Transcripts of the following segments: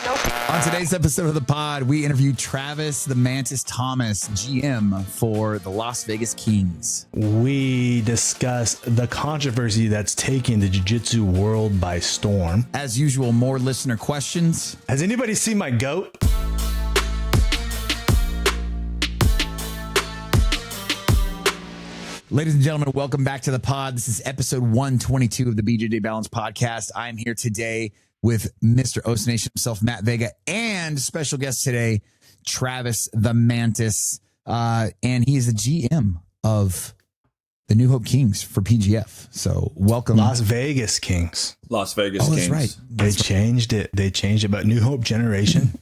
On today's episode of the pod, we interview Travis the Mantis Thomas, GM for the Las Vegas Kings. We discuss the controversy that's taking the jiu-jitsu world by storm. As usual, more listener questions. Has anybody seen my goat? Ladies and gentlemen, welcome back to the pod. This is episode 122 of the BJJ Balance podcast. I am here today with Mr. Osa Nation himself, Matt Vega, and special guest today, Travis the Mantis. And he is the GM of the New Hope Kings for PGF. So welcome. Las Vegas Kings. Las Vegas Oh, Kings. that's right. They changed it. But New Hope Generation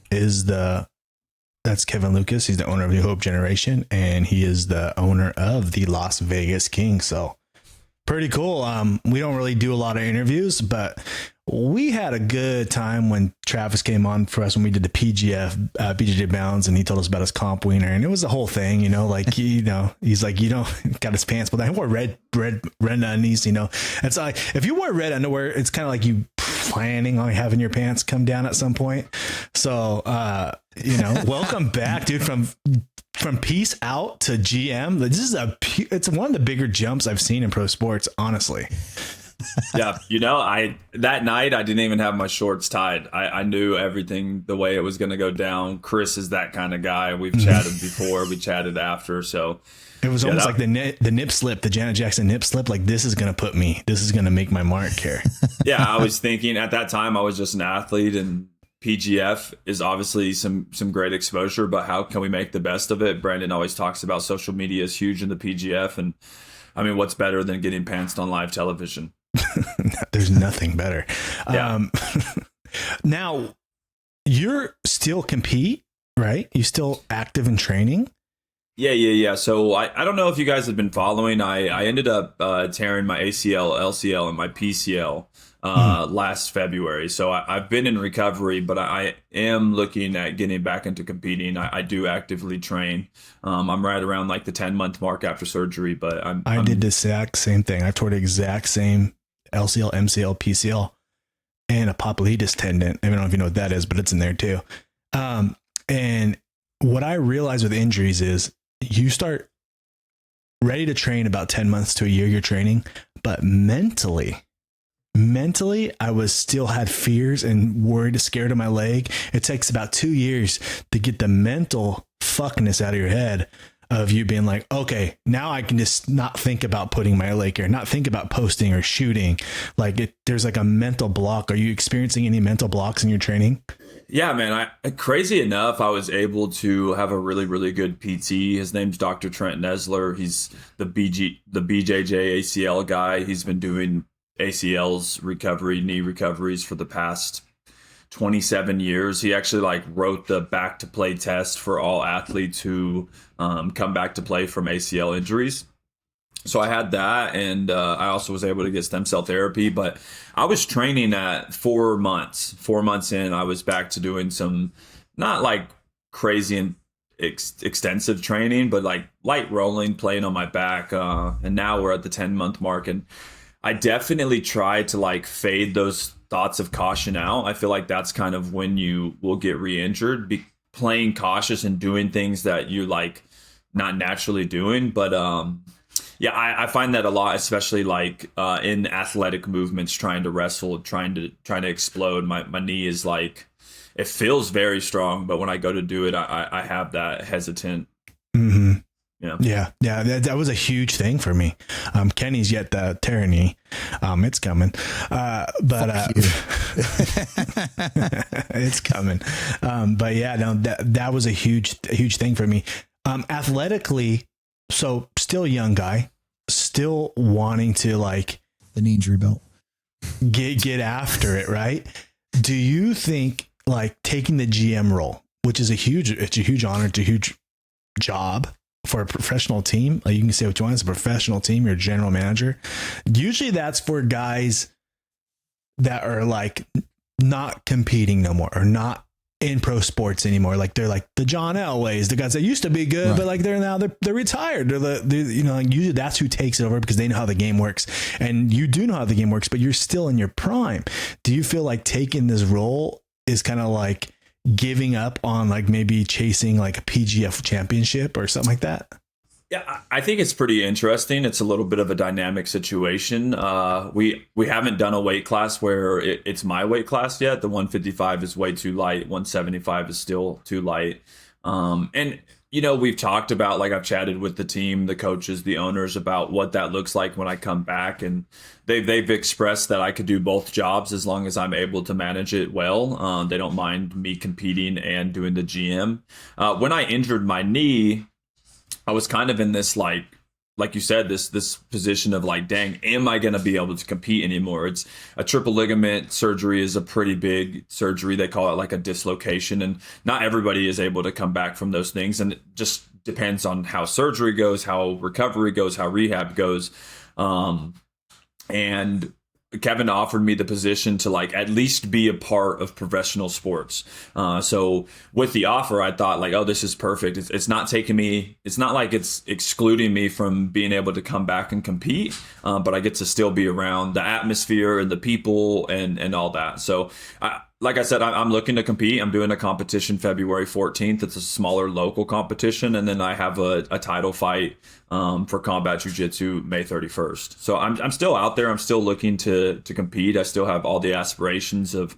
that's Kevin Lucas. He's the owner of New Hope Generation, and he is the owner of the Las Vegas Kings. So pretty cool. We don't really do a lot of interviews, but we had a good time when Travis came on for us when we did the PGF, BJJ Bounds, and he told us about his comp wiener, and it was the whole thing, he's like, got his pants, but I wore red undies, It's like, if you wear red underwear, it's kind of like you planning on having your pants come down at some point. So, welcome back, dude, from peace out to GM. This is it's one of the bigger jumps I've seen in pro sports, honestly. Yeah. That night I didn't even have my shorts tied. I knew everything, the way it was going to go down. Chris is that kind of guy. We've chatted before, we chatted after. So it was almost like the nip slip, the Janet Jackson nip slip. Like, this is going to make my mark here. Yeah. I was thinking at that time I was just an athlete, and PGF is obviously some great exposure, but how can we make the best of it? Brandon always talks about social media is huge in the PGF. And I mean, what's better than getting pantsed on live television? There's nothing better. Yeah. Now, you're still compete, right? You still active in training? Yeah. So I don't know if you guys have been following. I ended up tearing my ACL, LCL, and my PCL last February. So I've been in recovery, but I am looking at getting back into competing. I do actively train. I'm right around like the 10-month mark after surgery, but I did the exact same thing. I tore the exact same LCL, MCL, PCL, and a popliteus tendon. I don't know if you know what that is, but it's in there too. And what I realized with injuries is you start ready to train about 10 months to a year you're training, but mentally, I was still had fears and worried, scared of my leg. It takes about 2 years to get the mental fuckness out of your head of you being like, okay, now I can just not think about putting my leg here, not think about posting or shooting. Like, there's like a mental block. Are you experiencing any mental blocks in your training? Yeah, man. Crazy enough, I was able to have a really, really good PT. His name's Dr. Trent Nesler. He's the BJJ ACL guy. He's been doing ACLs recovery, knee recoveries for the past 27 years. He actually wrote the back to play test for all athletes who come back to play from ACL injuries. So I had that, and I also was able to get stem cell therapy, but I was training at 4 months. 4 months in, I was back to doing some, not like crazy and extensive training, but like light rolling, playing on my back. And now we're at the 10-month mark, and I definitely try to fade those thoughts of caution out. I feel like that's kind of when you will get re-injured, playing cautious and doing things that you not naturally doing. But yeah, I find that a lot, especially in athletic movements, trying to wrestle, trying to explode. My knee is it feels very strong, but when I go to do it, I have that hesitant. Mm-hmm. Yeah. That was a huge thing for me. Kenny's yet the tear knee. It's coming. But it's coming. But yeah, no, that was a huge thing for me. Athletically, so still young guy, still wanting to the knee injury belt, get after it, right? Do you think taking the GM role, which is a huge honor, it's a huge job for a professional team. You can say what you want. It's a professional team. You're a general manager. Usually that's for guys that are not competing no more, or not in pro sports anymore. They're the John Elways, the guys that used to be good, right, but they're retired. Usually that's who takes it over because they know how the game works, and you do know how the game works, but you're still in your prime. Do you feel like taking this role is kind of giving up on like maybe chasing like a PGF championship or something like that? Yeah, I think it's pretty interesting. It's a little bit of a dynamic situation. We haven't done a weight class where it's my weight class yet. The 155 is way too light. 175 is still too light. And we've talked about, like, I've chatted with the team, the coaches, the owners about what that looks like when I come back, and they've expressed that I could do both jobs as long as I'm able to manage it well. They don't mind me competing and doing the GM. When I injured my knee, I was kind of in this like you said, this position of like, dang, am I going to be able to compete anymore? It's a triple ligament surgery is a pretty big surgery. They call it like a dislocation, and not everybody is able to come back from those things. And it just depends on how surgery goes, how recovery goes, how rehab goes. And Kevin offered me the position to like at least be a part of professional sports. So with the offer, I thought like, oh, this is perfect. It's not taking me. It's not like it's excluding me from being able to come back and compete, but I get to still be around the atmosphere and the people and all that. So like I said, I'm looking to compete. I'm doing a competition February 14th. It's a smaller local competition. And then I have a title fight for combat jiu-jitsu May 31st. So I'm still out there. I'm still looking to compete. I still have all the aspirations of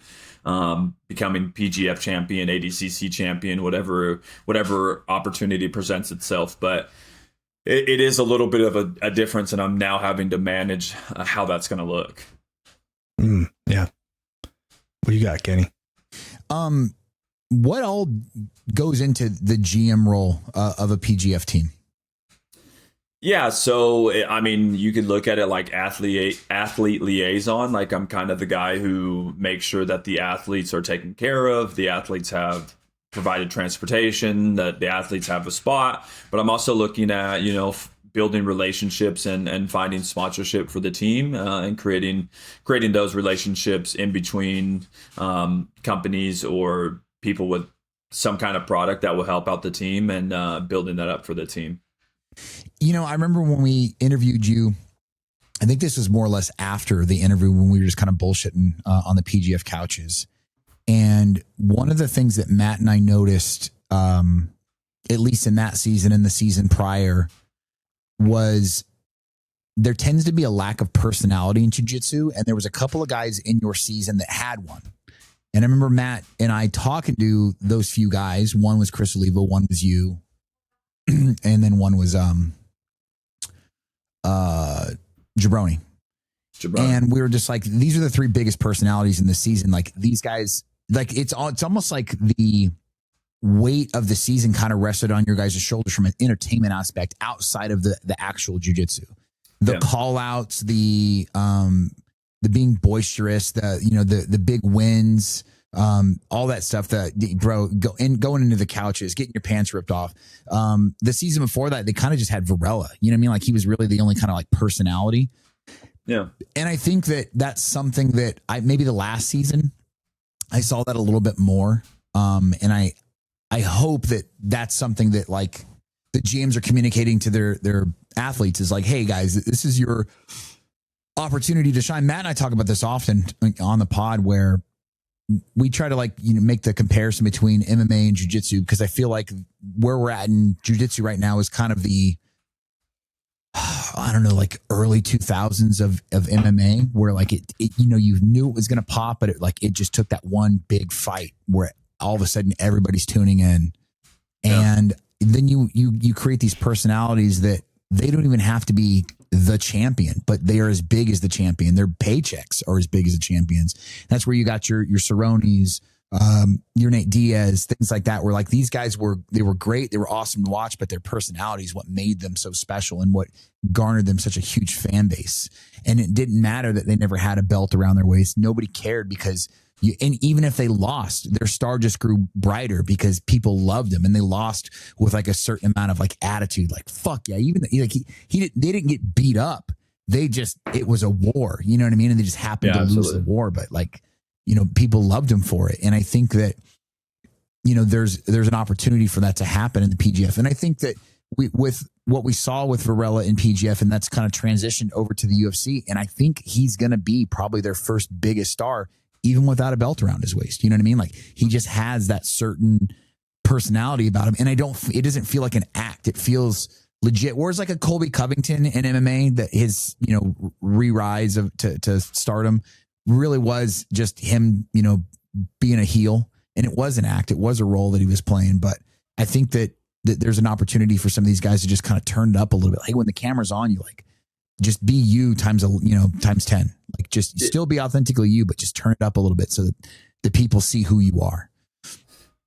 becoming PGF champion, ADCC champion, whatever opportunity presents itself. But it is a little bit of a difference, and I'm now having to manage how that's going to look. Yeah. What do you got, Kenny? What all goes into the GM role of a PGF team? Yeah, so I mean, you could look at it like athlete liaison. Like, I'm kind of the guy who makes sure that the athletes are taken care of, the athletes have provided transportation, that the athletes have a spot. But I'm also looking at, building relationships and finding sponsorship for the team, and creating those relationships in between companies or people with some kind of product that will help out the team, and building that up for the team. I remember when we interviewed you, I think this was more or less after the interview when we were just kind of bullshitting on the PGF couches. And one of the things that Matt and I noticed, at least in that season and the season prior, was there tends to be a lack of personality in jiu-jitsu. And there was a couple of guys in your season that had one. And I remember Matt and I talking to those few guys. One was Chris Olivo, one was you. And then one was Jabroni. And we were just like, these are the three biggest personalities in the season. Like, these guys, like, it's almost like the weight of the season kind of rested on your guys' shoulders from an entertainment aspect outside of the actual jiu-jitsu. The call outs, the being boisterous, the big wins, all that stuff that, bro, going into the couches, getting your pants ripped off. The season before that, they kind of just had Varela. You know what I mean? Like, he was really the only kind of like personality. Yeah. And I think that that's something that maybe the last season I saw that a little bit more. And I hope that that's something that like the GMs are communicating to their athletes is like, hey guys, this is your opportunity to shine. Matt and I talk about this often on the pod, where we try to make the comparison between MMA and jiu-jitsu, because I feel like where we're at in jiu-jitsu right now is kind of the, I don't know, like early 2000s of MMA, where like it you knew it was going to pop, but it just took that one big fight where all of a sudden everybody's tuning in. And then you create these personalities that they don't even have to be the champion, but they are as big as the champion. Their paychecks are as big as the champions. That's where you got your Cerrones, your Nate Diaz, things like that, where like these guys were great. They were awesome to watch, but their personality is what made them so special and what garnered them such a huge fan base. And it didn't matter that they never had a belt around their waist. Nobody cared, because and even if they lost, their star just grew brighter because people loved them, and they lost with like a certain amount of like attitude, like, fuck yeah. Even like they didn't get beat up. It was a war, you know what I mean? And they just happened to lose the war, but like, people loved him for it. And I think that, there's an opportunity for that to happen in the PGF. And I think that with what we saw with Varela in PGF, and that's kind of transitioned over to the UFC. And I think he's going to be probably their first biggest star, even without a belt around his waist. You know what I mean? Like he just has that certain personality about him. And it doesn't feel like an act. It feels legit. Whereas like a Colby Covington in MMA, that his, re-rise to stardom really was just him, being a heel. And it was an act. It was a role that he was playing. But I think that there's an opportunity for some of these guys to just kind of turn it up a little bit. Like when the camera's on you, like just be you times 10. Like just still be authentically you, but just turn it up a little bit so that the people see who you are.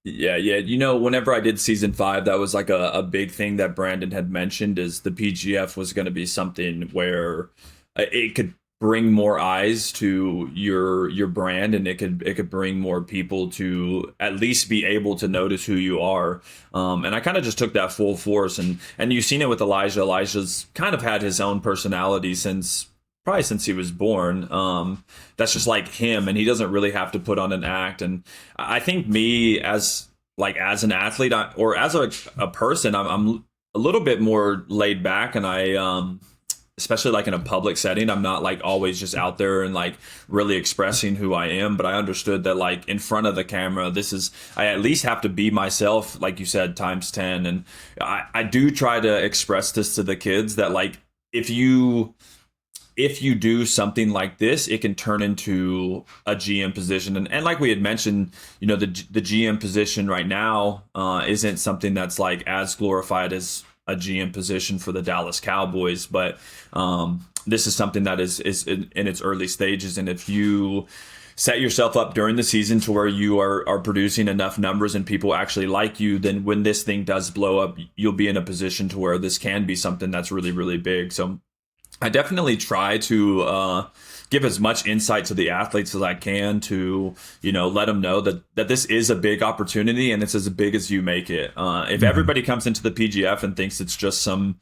Yeah. Whenever I did season 5, that was like a big thing that Brandon had mentioned, is the PGF was going to be something where it could bring more eyes to your brand, and it could bring more people to at least be able to notice who you are. And I kind of just took that full force, and you've seen it with Elijah. Elijah's kind of had his own personality since he was born. That's just like him, and he doesn't really have to put on an act. And I think me as an athlete or as a person, I'm a little bit more laid back, and I especially like in a public setting, I'm not like always just out there and like really expressing who I am. But I understood that like in front of the camera, I at least have to be myself, like you said, times 10. And I do try to express this to the kids that like, if you do something like this, it can turn into a GM position. And like we had mentioned, the GM position right now isn't something that's like as glorified as a GM position for the Dallas Cowboys, but this is something that is in its early stages. And if you set yourself up during the season to where you are producing enough numbers and people actually like you, then when this thing does blow up, you'll be in a position to where this can be something that's really, really big. So I definitely try to give as much insight to the athletes as I can to, let them know that this is a big opportunity, and it's as big as you make it. If everybody comes into the PGF and thinks it's just some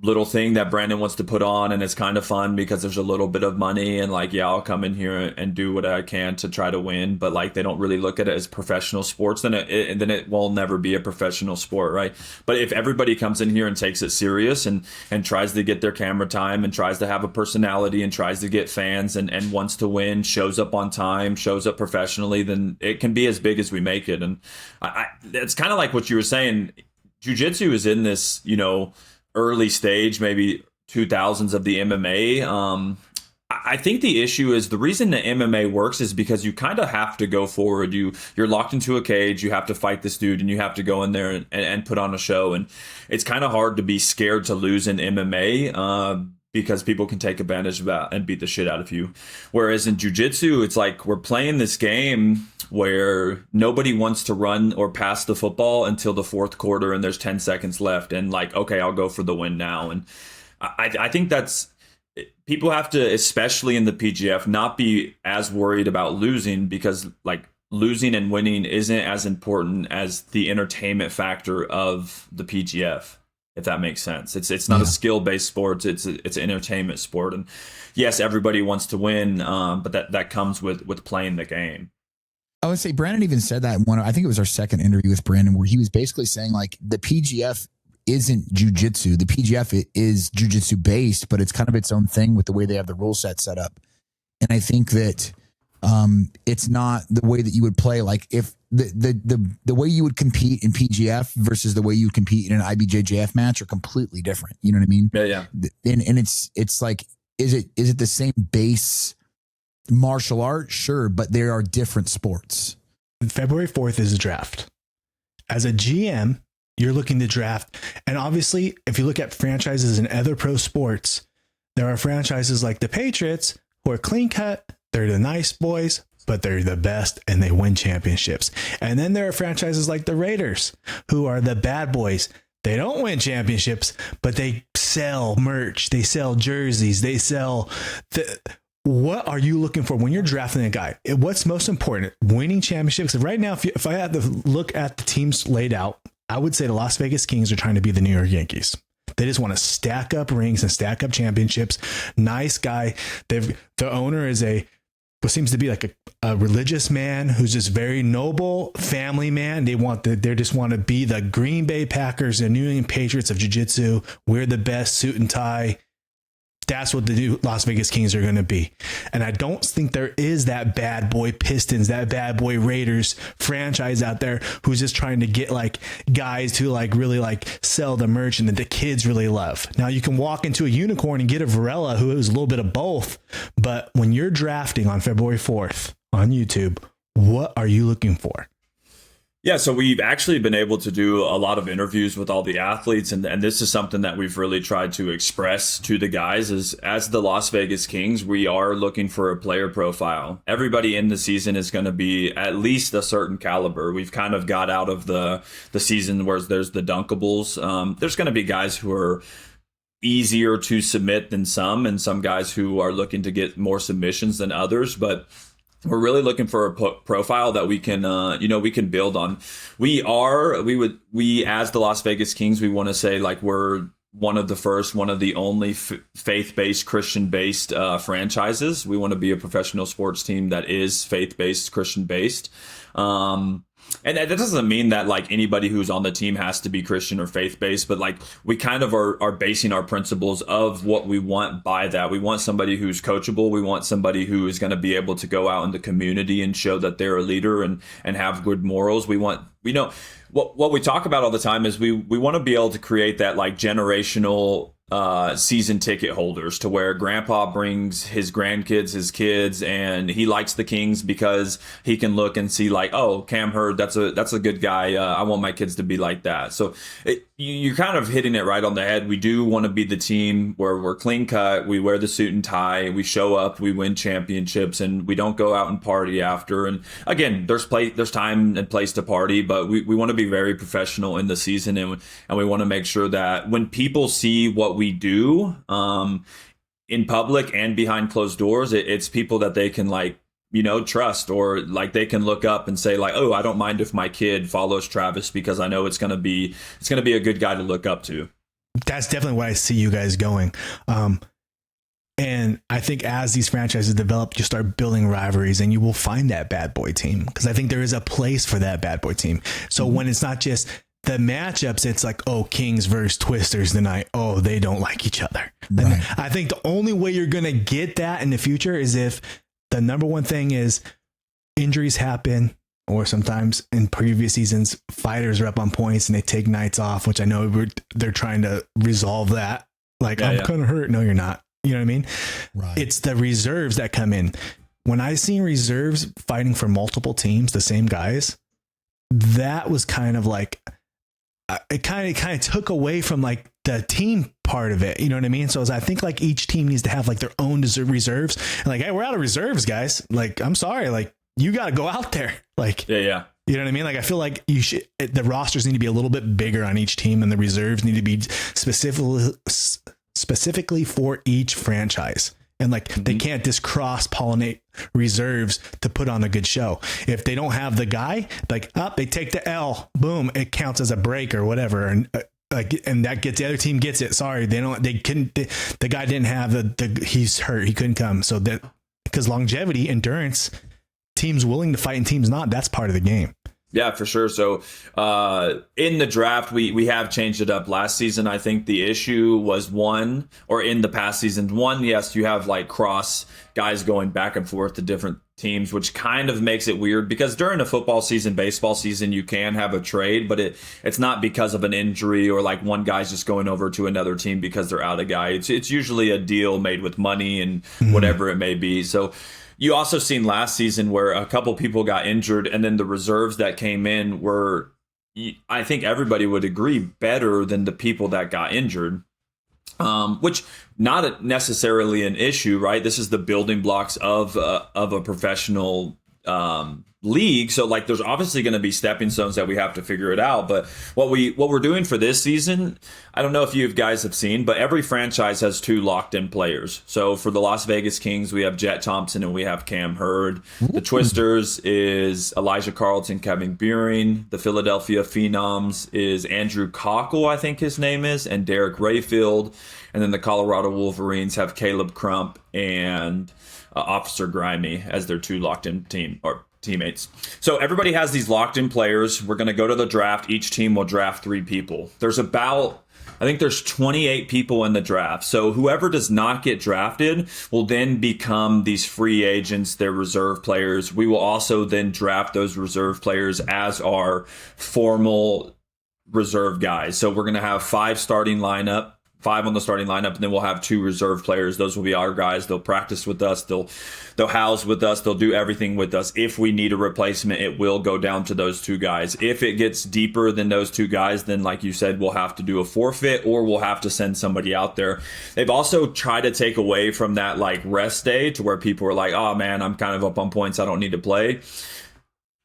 little thing that Brandon wants to put on and it's kind of fun because there's a little bit of money and like, yeah, I'll come in here and do what I can to try to win, but like they don't really look at it as professional sports, then it will never be a professional sport, right? But if everybody comes in here and takes it serious and tries to get their camera time and tries to have a personality and tries to get fans and wants to win, shows up on time, shows up professionally, then it can be as big as we make it. And it's kind of like what you were saying, jiu-jitsu is in this, early stage, maybe 2000s of the MMA. I think the issue is the reason the MMA works is because you kind of have to go forward. You're locked into a cage. You have to fight this dude, and you have to go in there and put on a show. And it's kind of hard to be scared to lose in MMA because people can take advantage of that and beat the shit out of you. Whereas in jiu-jitsu, it's like we're playing this game where nobody wants to run or pass the football until the fourth quarter and there's 10 seconds left. And like, okay, I'll go for the win now. And I think that's, people have to, especially in the PGF, not be as worried about losing, because like losing and winning isn't as important as the entertainment factor of the PGF, if that makes sense. It's not a skill-based sport. It's an entertainment sport. And yes, everybody wants to win, but that comes with playing the game. I would say Brandon even said that in I think it was our second interview with Brandon, where he was basically saying like the PGF isn't jiu-jitsu. The PGF is jiu-jitsu based, but it's kind of its own thing with the way they have the rule set up. And I think that it's not the way that you would play. Like if the way you would compete in PGF versus the way you would compete in an IBJJF match are completely different. You know what I mean? Yeah. And it's like, is it the same base martial art? Sure, but there are different sports. February 4th is the draft. As a GM, you're looking to draft. And obviously, if you look at franchises in other pro sports, there are franchises like the Patriots who are clean cut. They're the nice boys, but they're the best and they win championships. And then there are franchises like the Raiders who are the bad boys. They don't win championships, but they sell merch. They sell jerseys. They sell what are you looking for when you're drafting a guy? What's most important? Winning championships. Right now, if I had to look at the teams laid out, I would say the Las Vegas Kings are trying to be the New York Yankees. They just want to stack up rings and stack up championships. Nice guy. The owner is what seems to be like a religious man who's just very noble family man. They just want to be the Green Bay Packers and New England Patriots of jiu-jitsu. We're the best, suit and tie. That's what the new Las Vegas Kings are going to be. And I don't think there is that bad boy Pistons, that bad boy Raiders franchise out there who's just trying to get like guys to like really like sell the merch and that the kids really love. Now you can walk into a unicorn and get a Varela who is a little bit of both. But when you're drafting on February 4th on YouTube, what are you looking for? Yeah, so we've actually been able to do a lot of interviews with all the athletes, and this is something that we've really tried to express to the guys is as the Las Vegas Kings, we are looking for a player profile. Everybody in the season is going to be at least a certain caliber. We've kind of got out of the season where there's the dunkables. There's going to be guys who are easier to submit than some, and some guys who are looking to get more submissions than others, but we're really looking for a profile that we can, we can build on. We as the Las Vegas Kings, we want to say like we're one of the only faith-based, Christian-based franchises. We want to be a professional sports team that is faith-based, Christian-based. And that doesn't mean that like anybody who's on the team has to be Christian or faith-based, but like we kind of are basing our principles of what we want by that. We want somebody who's coachable. We want somebody who is going to be able to go out in the community and show that they're a leader and have good morals. What we talk about all the time is we want to be able to create that like generational season ticket holders to where grandpa brings his grandkids, his kids, and he likes the Kings because he can look and see like, oh, Cam Hurd, that's a good guy. I want my kids to be like that. So you're kind of hitting it right on the head. We do want to be the team where we're clean cut. We wear the suit and tie. We show up. We win championships, and we don't go out and party after. And again, there's time and place to party, but we want to be very professional in the season, and we want to make sure that when people see what we do in public and behind closed doors, it's people that they can like, trust, or like they can look up and say like, oh, I don't mind if my kid follows Travis because I know it's going to be a good guy to look up to. That's definitely where I see you guys going. And I think as these franchises develop, you start building rivalries and you will find that bad boy team, because I think there is a place for that bad boy team. So when it's not just the matchups, it's like, oh, Kings versus Twisters tonight. Oh, they don't like each other. Right. And I think the only way you're going to get that in the future is if the number one thing is injuries happen, or sometimes in previous seasons, fighters are up on points and they take nights off, which I know they're trying to resolve that. Like, I'm kind of hurt. No, you're not. You know what I mean? Right. It's the reserves that come in. When I seen reserves fighting for multiple teams, the same guys, that was kind of like, it kind of took away from like the team part of it. You know what I mean? So I think like each team needs to have like their own reserves. And like, hey, we're out of reserves, guys. Like, I'm sorry. Like, you got to go out there. Like, yeah. You know what I mean? Like, I feel like the rosters need to be a little bit bigger on each team, and the reserves need to be specifically for each franchise. And like, they can't just cross-pollinate reserves to put on a good show. If they don't have the guy, like, they take the L, boom, it counts as a break or whatever. And and that gets, the other team gets it. Sorry, the guy didn't have he's hurt, he couldn't come. So that, because longevity, endurance, teams willing to fight and teams not, that's part of the game. Yeah, for sure. So in the draft, we have changed it up. Last season, I think the issue was in the past season, yes, you have like cross guys going back and forth to different teams, which kind of makes it weird because during a football season, baseball season, you can have a trade, but it's not because of an injury or like one guy's just going over to another team because they're out a guy. It's usually a deal made with money and whatever it may be. So you also seen last season where a couple people got injured, and then the reserves that came in were, I think everybody would agree, better than the people that got injured, which not necessarily an issue, right? This is the building blocks of a professional league. So like, there's obviously going to be stepping stones that we have to figure it out. But what we're doing for this season, I don't know if you guys have seen, but every franchise has 2 locked in players. So for the Las Vegas Kings, we have Jet Thompson and we have Cam Hurd. The Twisters is Elijah Carlton, Kevin Buehring. The Philadelphia Phenoms is Andrew Cockle, I think his name is, and Derek Rayfield. And then the Colorado Wolverines have Caleb Crump and Officer Grimey as their 2 locked in teams. teammates. So everybody has these locked in players. We're going to go to the draft. Each team will draft 3 people. I think there's 28 people in the draft. So whoever does not get drafted will then become these free agents, their reserve players. We will also then draft those reserve players as our formal reserve guys. So we're going to have 5 on the starting lineup, and then we'll have 2 reserve players. Those will be our guys. They'll practice with us. They'll house with us. They'll do everything with us. If we need a replacement, it will go down to those 2 guys. If it gets deeper than those 2 guys, then like you said, we'll have to do a forfeit or we'll have to send somebody out there. They've also tried to take away from that like rest day to where people are like, oh man, I'm kind of up on points. I don't need to play.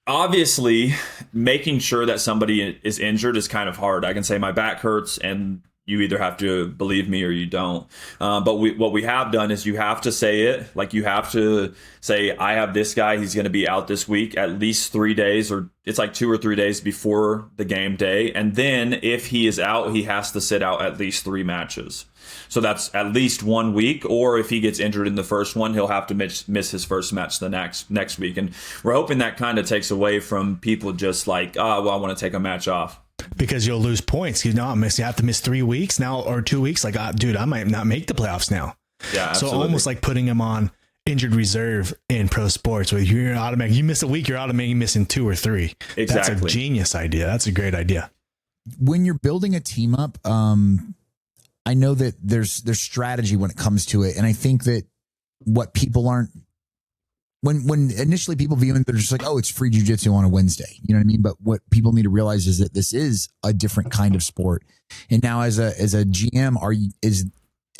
Obviously, making sure that somebody is injured is kind of hard. I can say my back hurts and you either have to believe me or you don't. But what we have done is you have to say it. Like you have to say, I have this guy. He's going to be out this week at least 3 days, or it's like 2 or 3 days before the game day. And then if he is out, he has to sit out at least 3 matches. So that's at least 1 week. Or if he gets injured in the first one, he'll have to miss his first match the next week. And we're hoping that kind of takes away from people just like, oh, well, I want to take a match off. Because you'll lose points. You have to miss 3 weeks now or 2 weeks. Like, dude, I might not make the playoffs now. Yeah, absolutely. So almost like putting him on injured reserve in pro sports, where you're automatic. You miss a week, you're automatically missing 2 or 3. Exactly. That's a genius idea. That's a great idea. When you're building a team up, I know that there's strategy when it comes to it, and I think that what people aren't. When initially people view it, they're just like, oh, it's free jiu-jitsu on a Wednesday. You know what I mean? But what people need to realize is that this is a different kind of sport. And now as a GM, is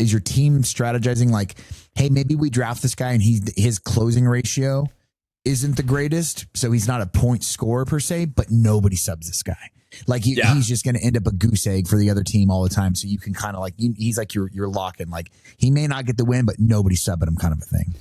your team strategizing like, hey, maybe we draft this guy and his closing ratio isn't the greatest, so he's not a point scorer per se, but nobody subs this guy. Like he's just going to end up a goose egg for the other team all the time. So you can kind of like, he's like your lock-in. Like he may not get the win, but nobody's subbing him, kind of a thing.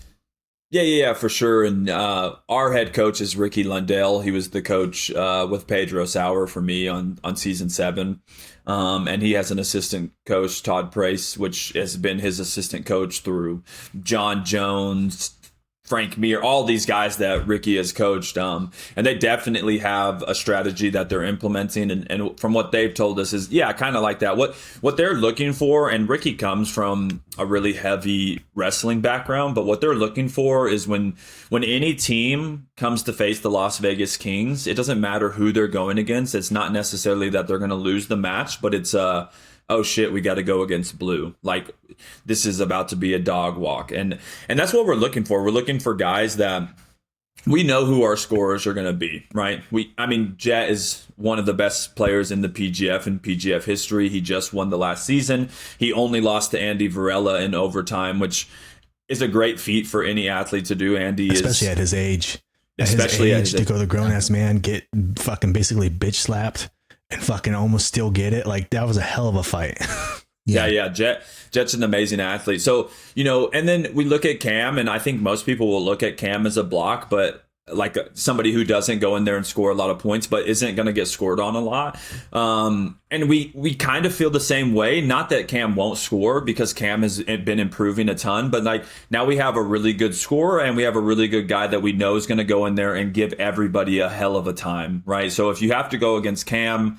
Yeah, for sure. And our head coach is Ricky Lundell. He was the coach with Pedro Sauer for me on season 7. And he has an assistant coach, Todd Price, which has been his assistant coach through John Jones, Frank Mir, all these guys that Ricky has coached. And they definitely have a strategy that they're implementing. And from what they've told us is, yeah, kind of like that. What they're looking for, and Ricky comes from a really heavy wrestling background, but what they're looking for is when any team comes to face the Las Vegas Kings, it doesn't matter who they're going against. It's not necessarily that they're going to lose the match, but it's oh shit, we got to go against blue. Like this is about to be a dog walk. And that's what we're looking for. We're looking for guys that we know who our scorers are going to be, right? Jet is one of the best players in the PGF and PGF history. He just won the last season. He only lost to Andy Varela in overtime, which is a great feat for any athlete to do. Especially at his age. To go the grown ass man, get fucking basically bitch slapped and fucking almost still get it. Like that was a hell of a fight. Yeah. Jet's an amazing athlete. So, and then we look at Cam, and I think most people will look at Cam as a block, but like somebody who doesn't go in there and score a lot of points, but isn't going to get scored on a lot. And we kind of feel the same way. Not that Cam won't score, because Cam has been improving a ton, but like now we have a really good scorer and we have a really good guy that we know is going to go in there and give everybody a hell of a time, right? So if you have to go against Cam,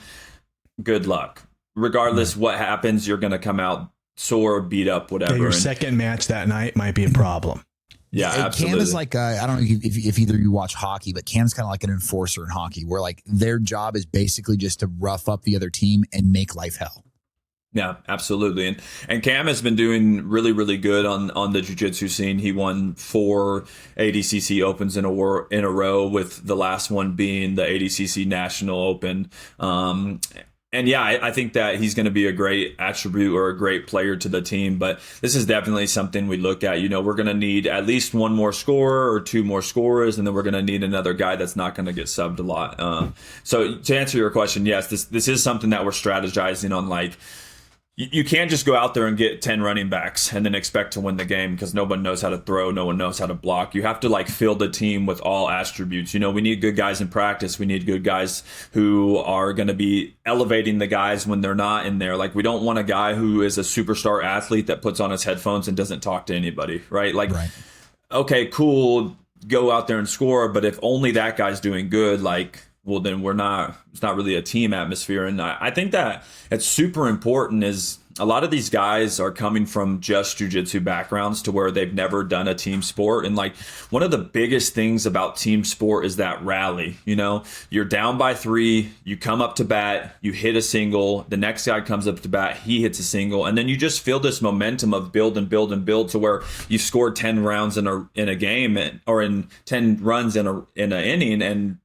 good luck. Regardless what happens, you're going to come out sore, beat up, whatever. Your second match that night might be a problem. Yeah, absolutely. Cam is like, I don't know if either you watch hockey, but Cam's kind of like an enforcer in hockey, where like their job is basically just to rough up the other team and make life hell. Yeah, absolutely. And Cam has been doing really, really good on the jiu-jitsu scene. He won 4 ADCC Opens in a row, with the last one being the ADCC National Open. And yeah, I think that he's going to be a great attribute or a great player to the team. But this is definitely something we look at. We're going to need at least 1 more scorer or 2 more scorers, and then we're going to need another guy that's not going to get subbed a lot. So to answer your question, yes, this is something that we're strategizing on. Like, you can't just go out there and get 10 running backs and then expect to win the game, because no one knows how to throw, no one knows how to block. You have to like fill the team with all attributes. We need good guys in practice. We need good guys who are going to be elevating the guys when they're not in there. Like, we don't want a guy who is a superstar athlete that puts on his headphones and doesn't talk to anybody, right? Like, right. Okay, cool. go out there and score, but if only that guy's doing good, like, well, then it's not really a team atmosphere. And I think that it's super important is a lot of these guys are coming from just jiu-jitsu backgrounds to where they've never done a team sport. And like one of the biggest things about team sport is that rally. You know, you're down by 3, you come up to bat, you hit a single, the next guy comes up to bat, he hits a single, and then you just feel this momentum of build and build and build to where you scored 10 rounds in a game or in 10 runs in an inning, and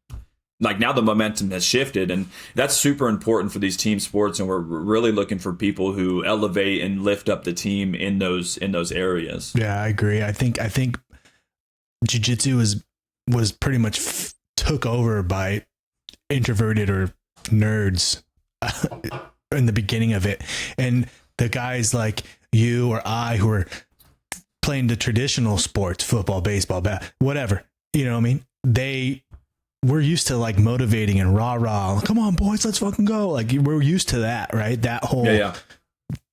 like now the momentum has shifted, and that's super important for these team sports. And we're really looking for people who elevate and lift up the team in those areas. Yeah, I agree. I think jiu-jitsu was pretty much took over by introverted or nerds in the beginning of it. And the guys like you or I who are playing the traditional sports, football, baseball, whatever, you know what I mean? We're used to like motivating and rah, come on boys, let's fucking go. Like we're used to that, right? That whole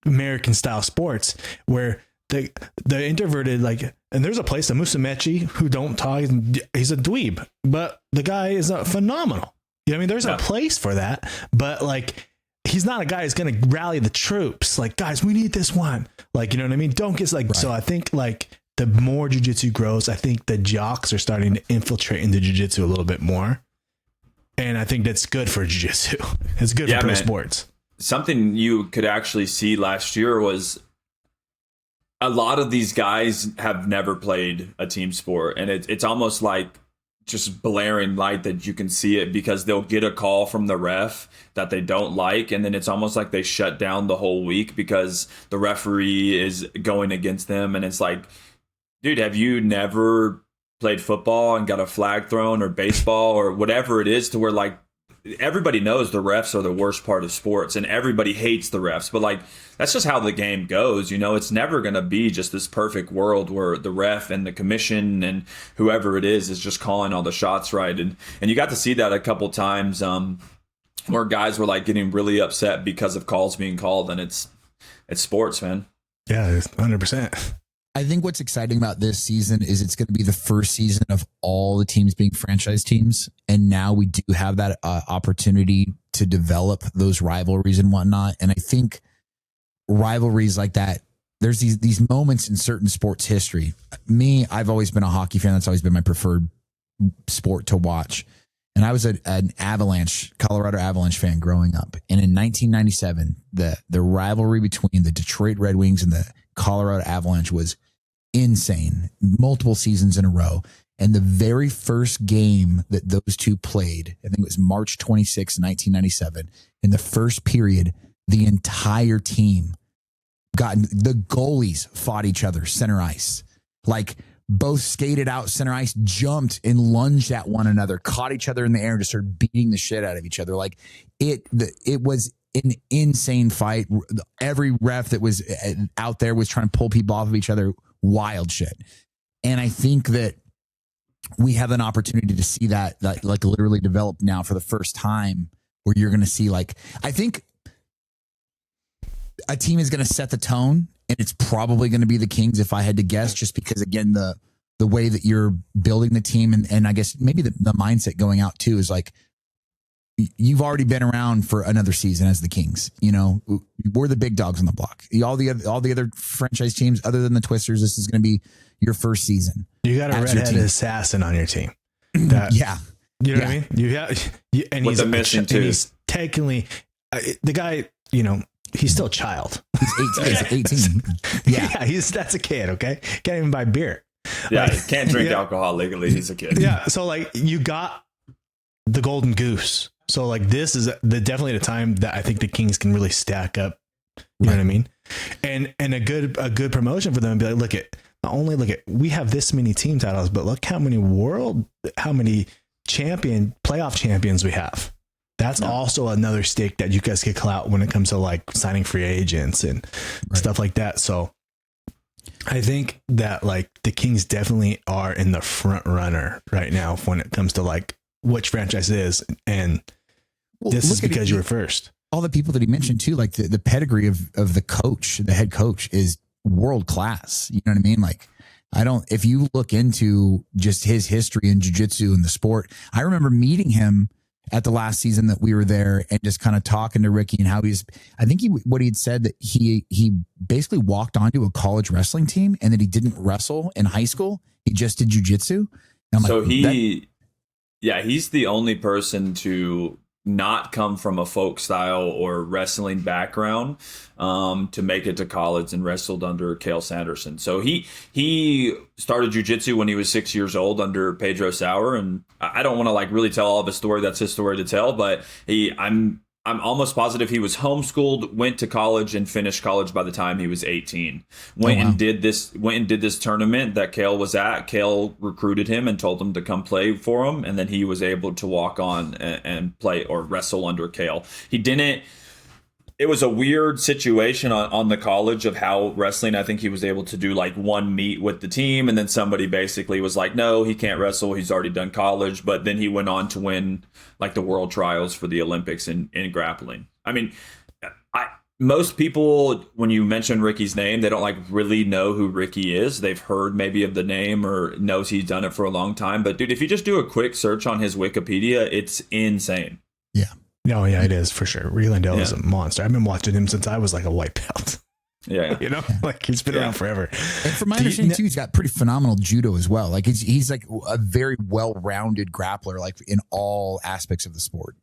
American style sports where the introverted, like, and there's a place, the Musamechi, who don't talk, he's a dweeb, but the guy is phenomenal. You know what I mean? There's a place for that, but like, he's not a guy who's going to rally the troops. Like, guys, we need this one. Like, you know what I mean? Don't get like, right. So I think like, the more jiu-jitsu grows, I think the jocks are starting to infiltrate into jiu-jitsu a little bit more. And I think that's good for jiu-jitsu. It's good for pro sports. Something you could actually see last year was a lot of these guys have never played a team sport. And it's almost like just blaring light that you can see it because they'll get a call from the ref that they don't like. And then it's almost like they shut down the whole week because the referee is going against them. And it's like, dude, have you never played football and got a flag thrown or baseball or whatever it is to where like everybody knows the refs are the worst part of sports and everybody hates the refs, but like that's just how the game goes. You know, it's never going to be just this perfect world where the ref and the commission and whoever it is just calling all the shots right. And you got to see that a couple times where guys were like getting really upset because of calls being called, and it's sports, man. Yeah, 100%. I think what's exciting about this season is it's going to be the first season of all the teams being franchise teams. And now we do have that opportunity to develop those rivalries and whatnot. And I think rivalries like that, there's these moments in certain sports history. Me, I've always been a hockey fan. That's always been my preferred sport to watch. And I was an Colorado Avalanche fan growing up. And in 1997, the rivalry between the Detroit Red Wings and the Colorado Avalanche was insane, multiple seasons in a row. And the very first game that those two played, I think it was March 26, 1997. In the first period, the entire team the goalies fought each other center ice. Like both skated out center ice, jumped and lunged at one another, caught each other in the air and just started beating the shit out of each other. Like it was an insane fight. Every ref that was out there was trying to pull people off of each other. Wild shit. And I think that we have an opportunity to see that like literally develop now for the first time, where you're going to see, like, I think a team is going to set the tone, and it's probably going to be the Kings if I had to guess, just because, again, the way that you're building the team, and I guess maybe the mindset going out too is like, you've already been around for another season as the Kings. You know, we're the big dogs on the block. All the other franchise teams, other than the Twisters, this is going to be your first season. You got a redheaded assassin on your team. Yeah. You know what I mean? And he's missing too. He's technically the guy, you know, he's still a child. He's 18. Yeah. That's a kid. Okay. Can't even buy beer. Yeah. Like, can't drink alcohol legally. He's a kid. Yeah. So like you got the golden goose. So like this is definitely the time that I think the Kings can really stack up. You know what I mean? And a good promotion for them and be like, look at we have this many team titles, but look how many playoff champions we have. That's also another stake that you guys could clout when it comes to like signing free agents and stuff like that. So I think that like the Kings definitely are in the front runner right now when it comes to like which franchise it is. And this is because you were first. All the people that he mentioned too, like the pedigree of the coach, the head coach, is world class. You know what I mean? Like If you look into just his history in jiu-jitsu and the sport, I remember meeting him at the last season that we were there and just kind of talking to Ricky and how what he had said that he basically walked onto a college wrestling team and that he didn't wrestle in high school. He just did jiu-jitsu. So he's the only person to not come from a folk style or wrestling background to make it to college and wrestled under Cale Sanderson. So he started jiu-jitsu when he was 6 years old under Pedro Sauer, and I don't want to like really tell all of his story. That's his story to tell, but I'm almost positive he was homeschooled, went to college, and finished college by the time he was 18. Went and did this tournament that Cale was at. Cale recruited him and told him to come play for him, and then he was able to walk on and play or wrestle under Cale. He didn't. It was a weird situation on the college of how wrestling. I think he was able to do like one meet with the team, and then somebody basically was like, no, he can't wrestle. He's already done college. But then he went on to win like the world trials for the Olympics in grappling. I mean, most people, when you mention Ricky's name, they don't like really know who Ricky is. They've heard maybe of the name or knows he's done it for a long time. But dude, if you just do a quick search on his Wikipedia, it's insane. Yeah. No, yeah, it is for sure. Lundell is a monster. I've been watching him since I was like a white belt. Yeah. Like he's been around forever. And from my understanding too, he's got pretty phenomenal judo as well. Like he's like a very well-rounded grappler, like in all aspects of the sport.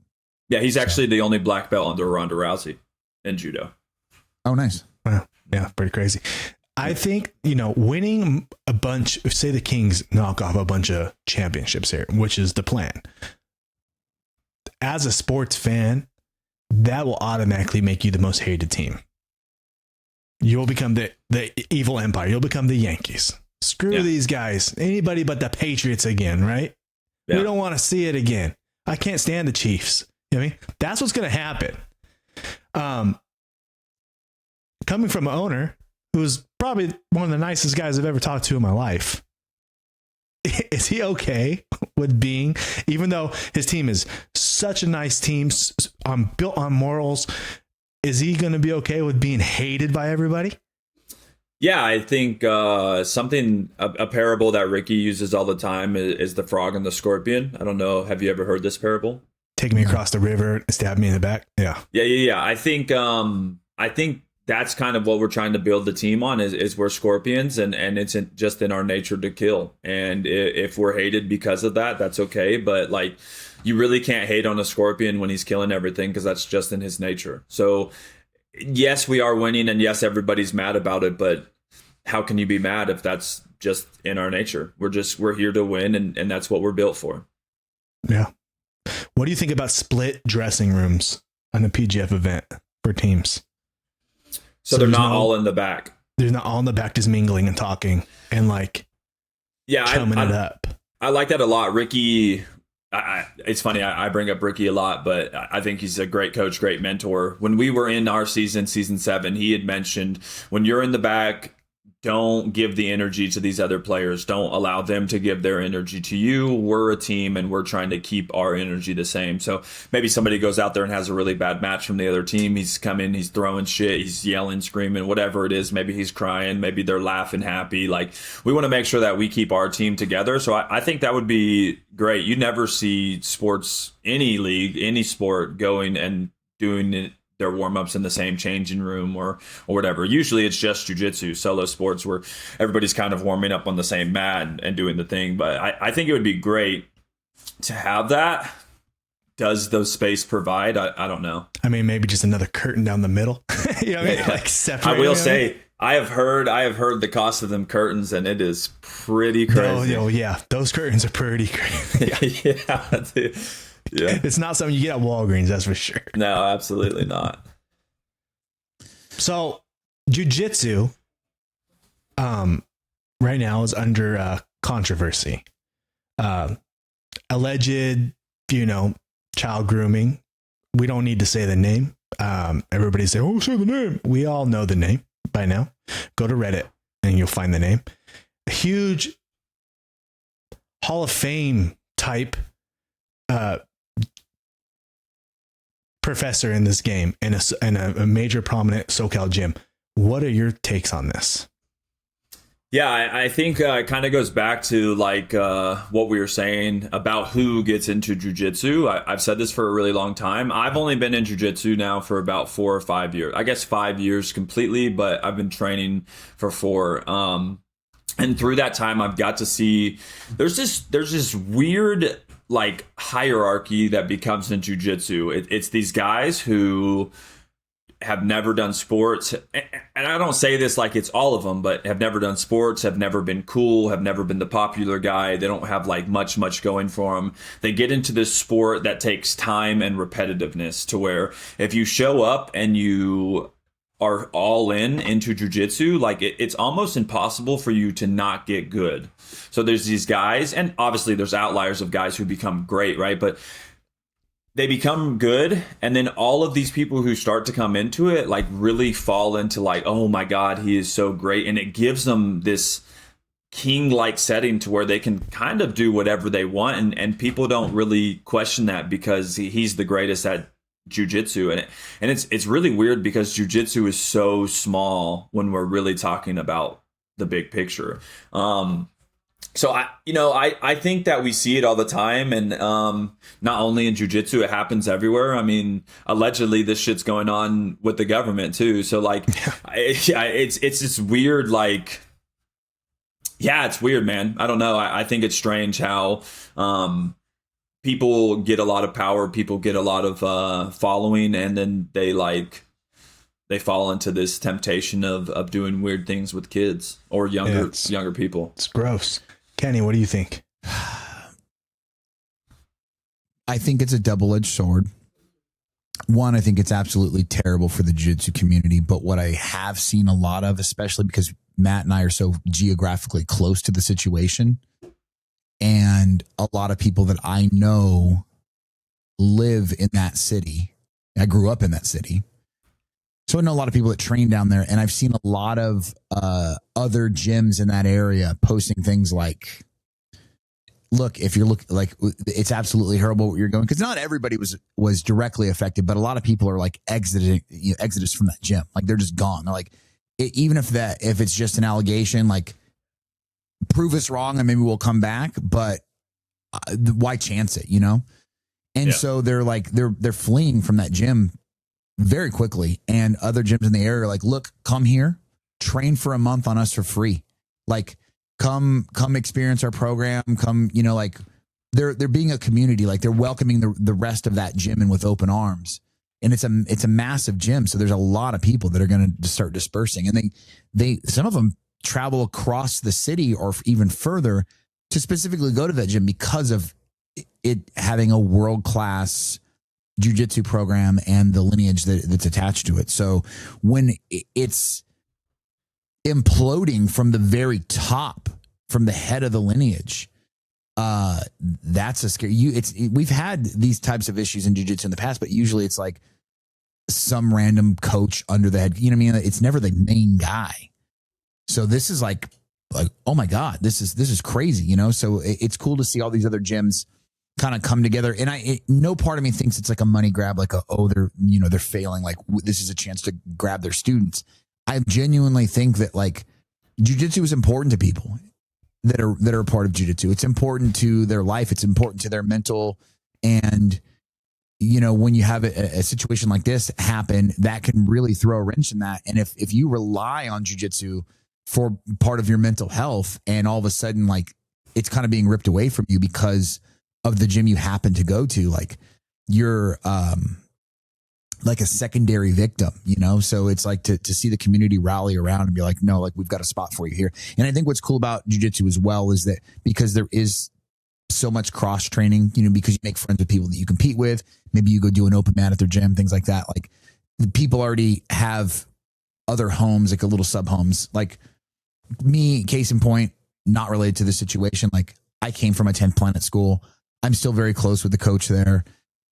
Yeah, he's actually the only black belt under Ronda Rousey in judo. Oh, nice. Wow. Yeah, pretty crazy. I think, winning a bunch, say the Kings knock off a bunch of championships here, which is the plan. As a sports fan, that will automatically make you the most hated team. You'll become the evil empire. You'll become the Yankees. Screw these guys. Anybody but the Patriots again, right? Yeah. We don't want to see it again. I can't stand the Chiefs. You know what I mean? That's what's going to happen. Coming from an owner who's probably one of the nicest guys I've ever talked to in my life, is he okay with being, even though his team is such a nice team, built on morals, is he going to be okay with being hated by everybody? Yeah, I think a parable that Ricky uses all the time is the frog and the scorpion. I don't know. Have you ever heard this parable? Take me across the river, stab me in the back. Yeah. I think that's kind of what we're trying to build the team on is we're scorpions and it's just in our nature to kill. And if we're hated because of that, that's okay. But like, you really can't hate on a scorpion when he's killing everything because that's just in his nature. So yes, we are winning and yes, everybody's mad about it, but how can you be mad if that's just in our nature? We're here to win and that's what we're built for. Yeah. What do you think about split dressing rooms on a PGF event for teams? So they're not all in the back. They're not all in the back, just mingling and talking and like, chumming it up. I like that a lot. Ricky, it's funny. I bring up Ricky a lot, but I think he's a great coach, great mentor. When we were in our season 7, he had mentioned when you're in the back, don't give the energy to these other players. Don't allow them to give their energy to you. We're a team and we're trying to keep our energy the same. So maybe somebody goes out there and has a really bad match from the other team. He's coming, he's throwing shit, he's yelling, screaming, whatever it is. Maybe he's crying, maybe they're laughing, happy. Like, we want to make sure that we keep our team together. So I think that would be great. You never see sports, any league, any sport going and doing it, their warm-ups in the same changing room or whatever. Usually it's just jiu-jitsu, solo sports where everybody's kind of warming up on the same mat and doing the thing. But I think it would be great to have that. Does the space provide? I don't know. I mean, maybe just another curtain down the middle. Like separate. I will say, I have heard the cost of them curtains, and it is pretty crazy. Oh yeah, those curtains are pretty crazy. Yeah, dude. Yeah, it's not something you get at Walgreens, that's for sure. No, absolutely not. So, jiu-jitsu, right now is under controversy. Alleged, child grooming. We don't need to say the name. Everybody say, "Oh, say the name." We all know the name by now. Go to Reddit and you'll find the name. A huge Hall of Fame type professor in this game and a major prominent SoCal gym. What are your takes on this? Yeah, I think it kind of goes back to like what we were saying about who gets into jujitsu. I've said this for a really long time. I've only been in jujitsu now for about 4 or 5 years. I guess 5 years completely, but I've been training for 4. And through that time, I've got to see there's this weird like hierarchy that becomes in jujitsu. It's these guys who have never done sports, and I don't say this like it's all of them, but have never done sports, have never been cool, have never been the popular guy. They don't have like much going for them. They get into this sport that takes time and repetitiveness to where if you show up and you are all into jujitsu, like it's almost impossible for you to not get good. So there's these guys, and obviously there's outliers of guys who become great, right? But they become good, and then all of these people who start to come into it like really fall into like, oh my god, he is so great, and it gives them this king-like setting to where they can kind of do whatever they want, and people don't really question that because he's the greatest at jiu-jitsu. And it's really weird because jiu-jitsu is so small when we're really talking about the big picture. So I think that we see it all the time, and not only in jiu-jitsu, it happens everywhere. I mean, allegedly this shit's going on with the government too. So like, it's this weird, like, yeah, it's weird, man. I don't know. I think it's strange how people get a lot of power, people get a lot of following, and then they fall into this temptation of doing weird things with kids or younger people. It's gross. Kenny, what do you think? I think it's a double-edged sword. One, I think it's absolutely terrible for the jiu-jitsu community, but what I have seen a lot of, especially because Matt and I are so geographically close to the situation, and a lot of people that I know live in that city. I grew up in that city. So I know a lot of people that train down there, and I've seen a lot of other gyms in that area posting things like, look, if you're like, it's absolutely horrible what you're going, because not everybody was directly affected, but a lot of people are like exodus from that gym. Like they're just gone. They're like, even if it's just an allegation, like prove us wrong and maybe we'll come back, but why chance it, And so they're like, they're fleeing from that gym very quickly, and other gyms in the area are like, look, come here, train for a month on us for free. Like, come experience our program. Come, like they're being a community, like they're welcoming the rest of that gym in with open arms. And it's a massive gym. So there's a lot of people that are going to start dispersing, and they some of them travel across the city or even further to specifically go to that gym because of it having a world-class jiu-jitsu program and the lineage that's attached to it. So when it's imploding from the very top, from the head of the lineage, that's a scary. We've had these types of issues in jiu-jitsu in the past, but usually it's like some random coach under the head. You know what I mean? It's never the main guy. So this is like, oh my God, this is crazy, So it's cool to see all these other gyms kind of come together. And no part of me thinks it's like a money grab, like they're failing. Like this is a chance to grab their students. I genuinely think that like jiu-jitsu is important to people that are a part of jiu-jitsu. It's important to their life. It's important to their mental. And, when you have a situation like this happen, that can really throw a wrench in that. And if you rely on jiu-jitsu for part of your mental health, and all of a sudden, like it's kind of being ripped away from you because of the gym you happen to go to, like you're like a secondary victim, So it's like to see the community rally around and be like, no, like we've got a spot for you here. And I think what's cool about jiu-jitsu as well is that because there is so much cross training, because you make friends with people that you compete with, maybe you go do an open mat at their gym, things like that. Like the people already have other homes, like a little sub homes. Like me, case in point, not related to the situation. Like I came from a 10th Planet school. I'm still very close with the coach there.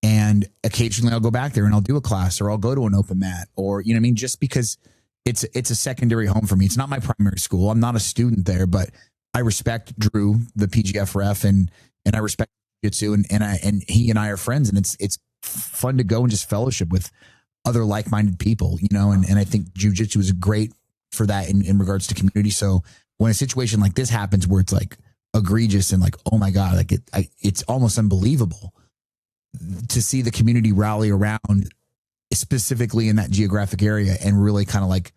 And occasionally I'll go back there and I'll do a class, or I'll go to an open mat, or, just because it's a secondary home for me. It's not my primary school. I'm not a student there, but I respect Drew, the PGF ref, and I respect jiu-jitsu, and he and I are friends, and it's fun to go and just fellowship with other like-minded people, and I think jiu-jitsu is great for that in regards to community. So when a situation like this happens where it's like egregious and like, oh my God, like it's almost unbelievable to see the community rally around, specifically in that geographic area, and really kind of like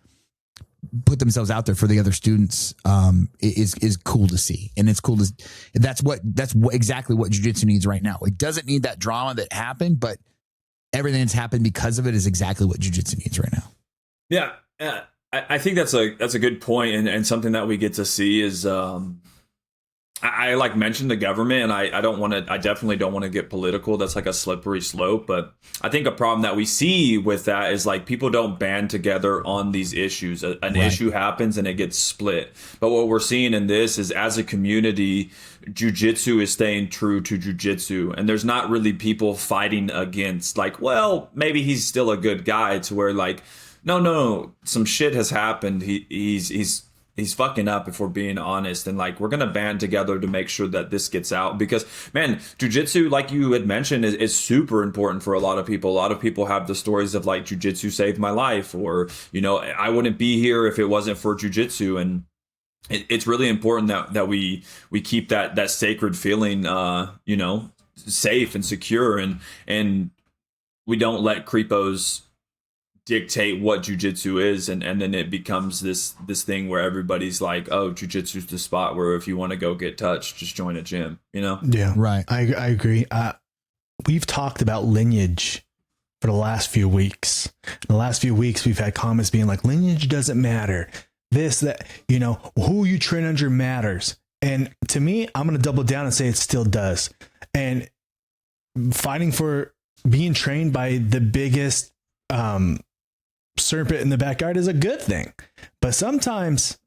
put themselves out there for the other students, is cool to see. And it's cool to, that's exactly what jiu-jitsu needs right now. It doesn't need that drama that happened, but everything that's happened because of it is exactly what jiu-jitsu needs right now. Yeah. I think that's a good point, and something that we get to see is, I like mentioned the government, and I definitely don't want to get political. That's like a slippery slope. But I think a problem that we see with that is like people don't band together on these issues. An issue happens and it gets split. But what we're seeing in this is, as a community, jiu-jitsu is staying true to jiu-jitsu. And there's not really people fighting against like, well, maybe he's still a good guy, to where like, no, some shit has happened. He's fucking up, if we're being honest. And like, we're going to band together to make sure that this gets out, because man, jiu-jitsu, like you had mentioned, is super important for a lot of people. A lot of people have the stories of like, jiu-jitsu saved my life, or, I wouldn't be here if it wasn't for jiu-jitsu. And it's really important that we keep that sacred feeling, safe and secure, and we don't let creepos dictate what jiu-jitsu is, and then it becomes this thing where everybody's like, oh, jiu-jitsu is the spot where if you want to go get touched, just join a gym, Yeah, right. I agree. We've talked about lineage for the last few weeks. In the last few weeks, we've had comments being like, lineage doesn't matter, this, that, who you train under matters. And to me, I'm going to double down and say it still does. And fighting for being trained by the biggest serpent in the backyard is a good thing. But sometimes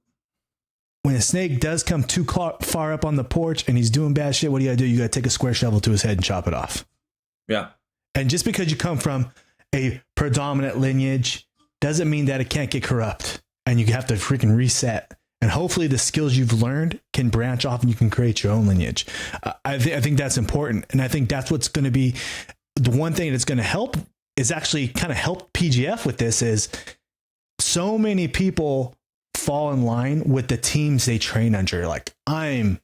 when a snake does come too far up on the porch and he's doing bad shit, what do? You got to take a square shovel to his head and chop it off. Yeah. And just because you come from a predominant lineage doesn't mean that it can't get corrupt, and you have to freaking reset. And hopefully the skills you've learned can branch off and you can create your own lineage. I think that's important. And I think that's what's going to be the one thing that's going to help, is actually kind of help PGF with this, is so many people fall in line with the teams they train under. Like, I'm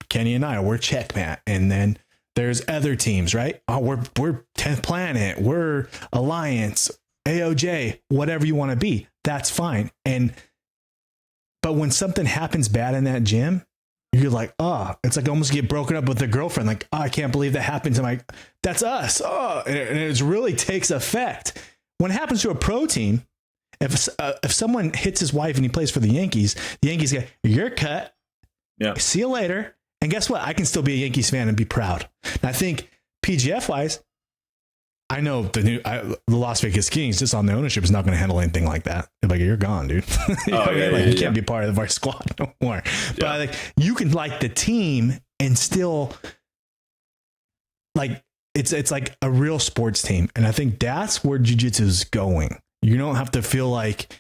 Kenny and I, we're Checkmat. And then there's other teams, right? Oh, we're 10th Planet, we're Alliance, AOJ, whatever you want to be. That's fine. But when something happens bad in that gym, you're like, oh, it's like almost get broken up with a girlfriend. Like, oh, I can't believe that happened. I'm like, that's us. Oh, and it really takes effect. When it happens to a pro team, if someone hits his wife and he plays for the Yankees go, you're cut. Yeah. See you later. And guess what? I can still be a Yankees fan and be proud. And I think PGF wise, I know the Las Vegas Kings, just on the ownership, is not going to handle anything like that. They're like, you're gone, dude. You can't be part of our squad no more. Yeah. But like, you can like the team and still like, it's like a real sports team. And I think that's where jiu-jitsu is going. You don't have to feel like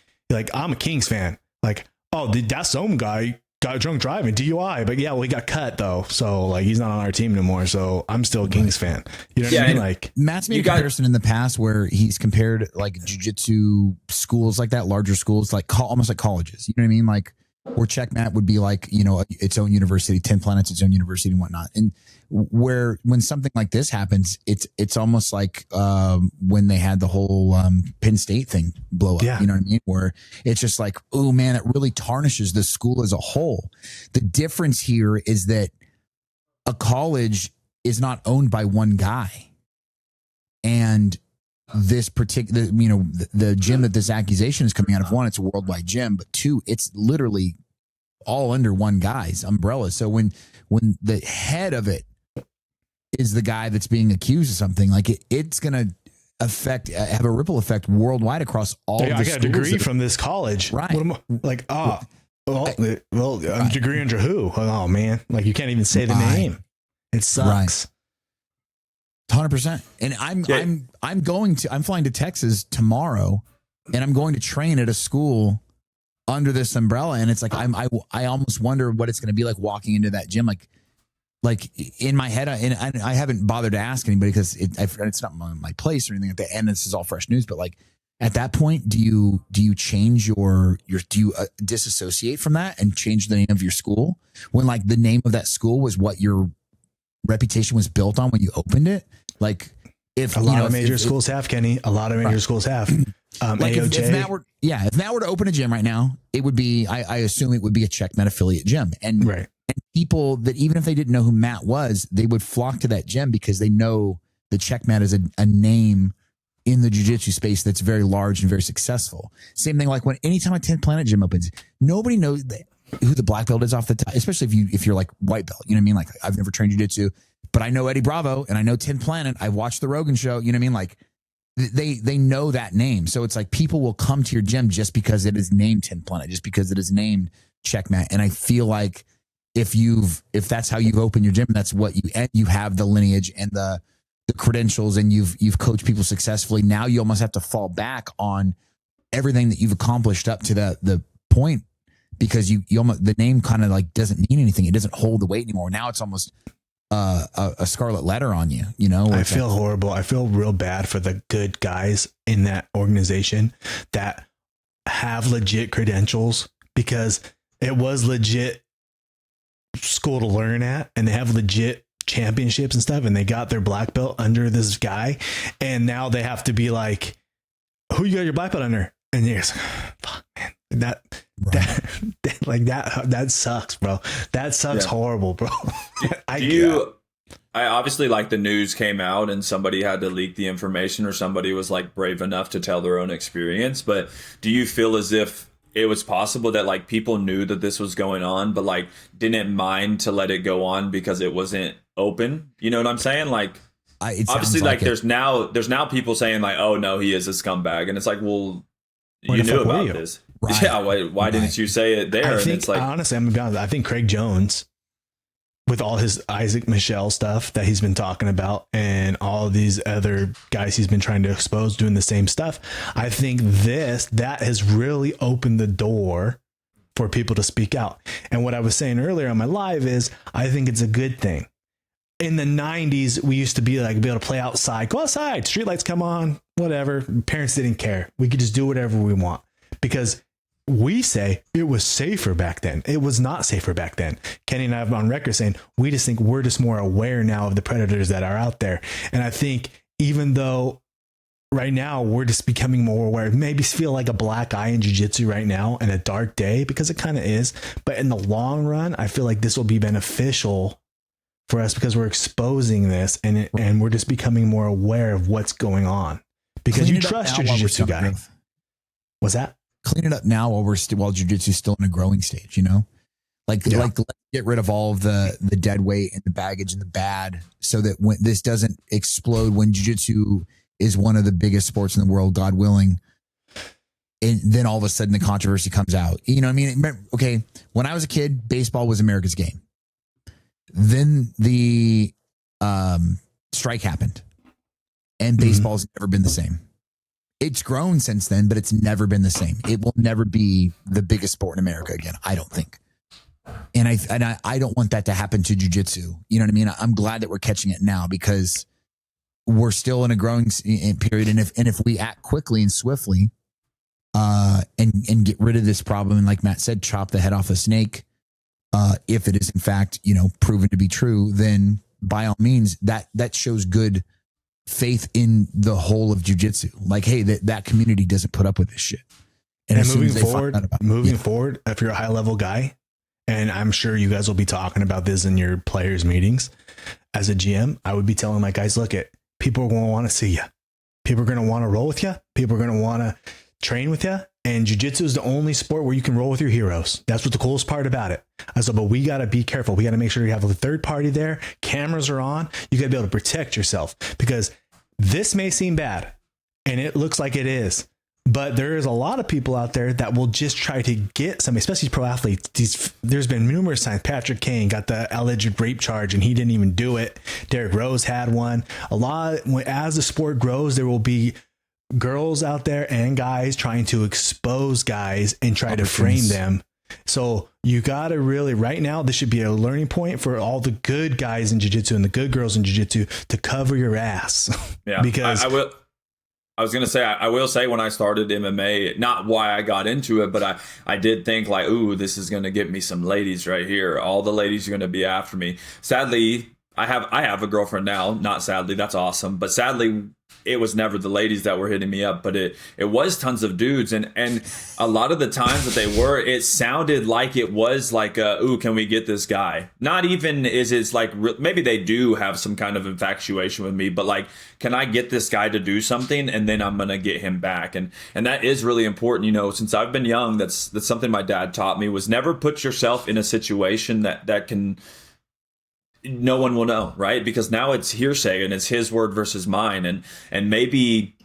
I'm a Kings fan. Like, oh, that's some guy got drunk driving, DUI, but yeah, well, he got cut though, so like he's not on our team anymore, so I'm still a Kings fan. You know what I mean? Like, Matt's made a comparison in the past where he's compared like jiu-jitsu schools like that, larger schools, like almost like colleges. You know what I mean? Like, where Checkmat would be like, its own university, 10 Planets, its own university and whatnot. And when something like this happens, it's almost like when they had the whole Penn State thing blow up. Yeah. You know what I mean? Where it's just like, oh man, it really tarnishes the school as a whole. The difference here is that a college is not owned by one guy, and this particular, the gym that this accusation is coming out of, one, it's a worldwide gym, but two, it's literally all under one guy's umbrella. So when the head of it is the guy that's being accused of something, like it's going to have a ripple effect worldwide across all. I got a degree from this college, right? I'm a degree under who? Oh man, like you can't even say the name. It sucks. Right. 100%. And I'm flying to Texas tomorrow, and I'm going to train at a school under this umbrella. And it's like, I almost wonder what it's going to be like walking into that gym. Like in my head, I haven't bothered to ask anybody because it's not my place or anything like that. And this is all fresh news, but like, at that point, do you change do you disassociate from that and change the name of your school when like the name of that school was what your reputation was built on when you opened it? Like if a lot of major schools have, Kenny, a lot of major schools have. Like AOJ. if Matt were to open a gym right now, it would be, I assume it would be a CheckMat affiliate gym. And, right. and people that even if they didn't know who Matt was, they would flock to that gym because they know the CheckMat is a name in the jiu-jitsu space that's very large and very successful. Same thing like when anytime a 10th Planet gym opens, nobody knows who the black belt is off the top, especially if you're like white belt. You know what I mean? Like I've never trained jiu-jitsu, but I know Eddie Bravo and I know 10th Planet. I've watched the Rogan show. You know what I mean? Like they know that name. So it's like people will come to your gym just because it is named 10th Planet, just because it is named CheckMat. And I feel like if that's how you've opened your gym, that's what you have the lineage and the credentials and you've coached people successfully. Now you almost have to fall back on everything that you've accomplished up to the point because you almost, the name kind of like doesn't mean anything. It doesn't hold the weight anymore. Now it's almost a scarlet letter on you, you know? I feel horrible. I feel real bad for the good guys in that organization that have legit credentials because it was legit school to learn at and they have legit championships and stuff and they got their black belt under this guy and now they have to be like, who you got your black belt under? And you're just, fuck man, that sucks, bro. That sucks horrible, bro. I obviously like the news came out and somebody had to leak the information or somebody was like brave enough to tell their own experience. But do you feel as if it was possible that like people knew that this was going on, but like didn't mind to let it go on because it wasn't open? You know what I'm saying? Like, obviously like there's now people saying like, oh no, he is a scumbag. And it's like, well, you knew about this. Right. Yeah. Why didn't you say it there? I think, it's like, honestly, I'm gonna be honest. I think Craig Jones, with all his Isaac Michelle stuff that he's been talking about and all these other guys he's been trying to expose doing the same stuff, I think that has really opened the door for people to speak out. And what I was saying earlier on my live is I think it's a good thing. In the 90s, we used to be able to play outside, go outside, streetlights come on, whatever. Parents didn't care. We could just do whatever we want because we say it was safer back then. It was not safer back then. Kenny and I have on record saying we just think we're just more aware now of the predators that are out there. And I think even though right now we're just becoming more aware, maybe feel like a black eye in jiu-jitsu right now and a dark day because it kind of is. But in the long run, I feel like this will be beneficial for us because we're exposing this and we're just becoming more aware of what's going on because you trust your jiu-jitsu guy. What's that? Clean it up now while jiu-jitsu is still in a growing stage, you know, like let's get rid of all of the dead weight and the baggage and the bad so that when this doesn't explode, when jiu-jitsu is one of the biggest sports in the world, God willing, and then all of a sudden the controversy comes out. You know what I mean? Okay. When I was a kid, baseball was America's game. Then the strike happened and baseball's never been the same. It's grown since then, but it's never been the same. It will never be the biggest sport in America again, I don't think. And I don't want that to happen to jiu-jitsu. You know what I mean? I'm glad that we're catching it now because we're still in a growing period. And if we act quickly and swiftly and get rid of this problem, and like Matt said, chop the head off a snake, if it is in fact, proven to be true, then by all means, that shows good faith in the whole of jiu-jitsu. Like, hey, that community doesn't put up with this shit. And moving forward, if you're a high level guy, and I'm sure you guys will be talking about this in your players meetings, as a GM, I would be telling my guys, look, people are going to want to see you. People are going to want to roll with you. People are going to want to train with you. And jiu-jitsu is the only sport where you can roll with your heroes. That's what the coolest part about it. I said, but we got to be careful. We got to make sure you have a third party there. Cameras are on. You got to be able to protect yourself because this may seem bad and it looks like it is, but there is a lot of people out there that will just try to get somebody, especially pro athletes. There's been numerous times Patrick Kane got the alleged rape charge and he didn't even do it. Derrick Rose had one. As the sport grows, there will be girls out there and guys trying to expose guys and try to frame them. So you got to really, right now, this should be a learning point for all the good guys in jiu-jitsu and the good girls in jiu-jitsu to cover your ass. Yeah, because I was going to say, I will say when I started MMA, not why I got into it, but I did think like, ooh, this is going to get me some ladies right here. All the ladies are going to be after me. Sadly, I have a girlfriend now. Not sadly, that's awesome. But sadly, it was never the ladies that were hitting me up, but it was tons of dudes. And a lot of the times that they were, it sounded like it was like, ooh, can we get this guy? Not even is it's like, maybe they do have some kind of infatuation with me, but like, can I get this guy to do something? And then I'm going to get him back. And that is really important. You know, since I've been young, that's something my dad taught me, was never put yourself in a situation that can, no one will know, right? Because now it's hearsay and it's his word versus mine. And maybe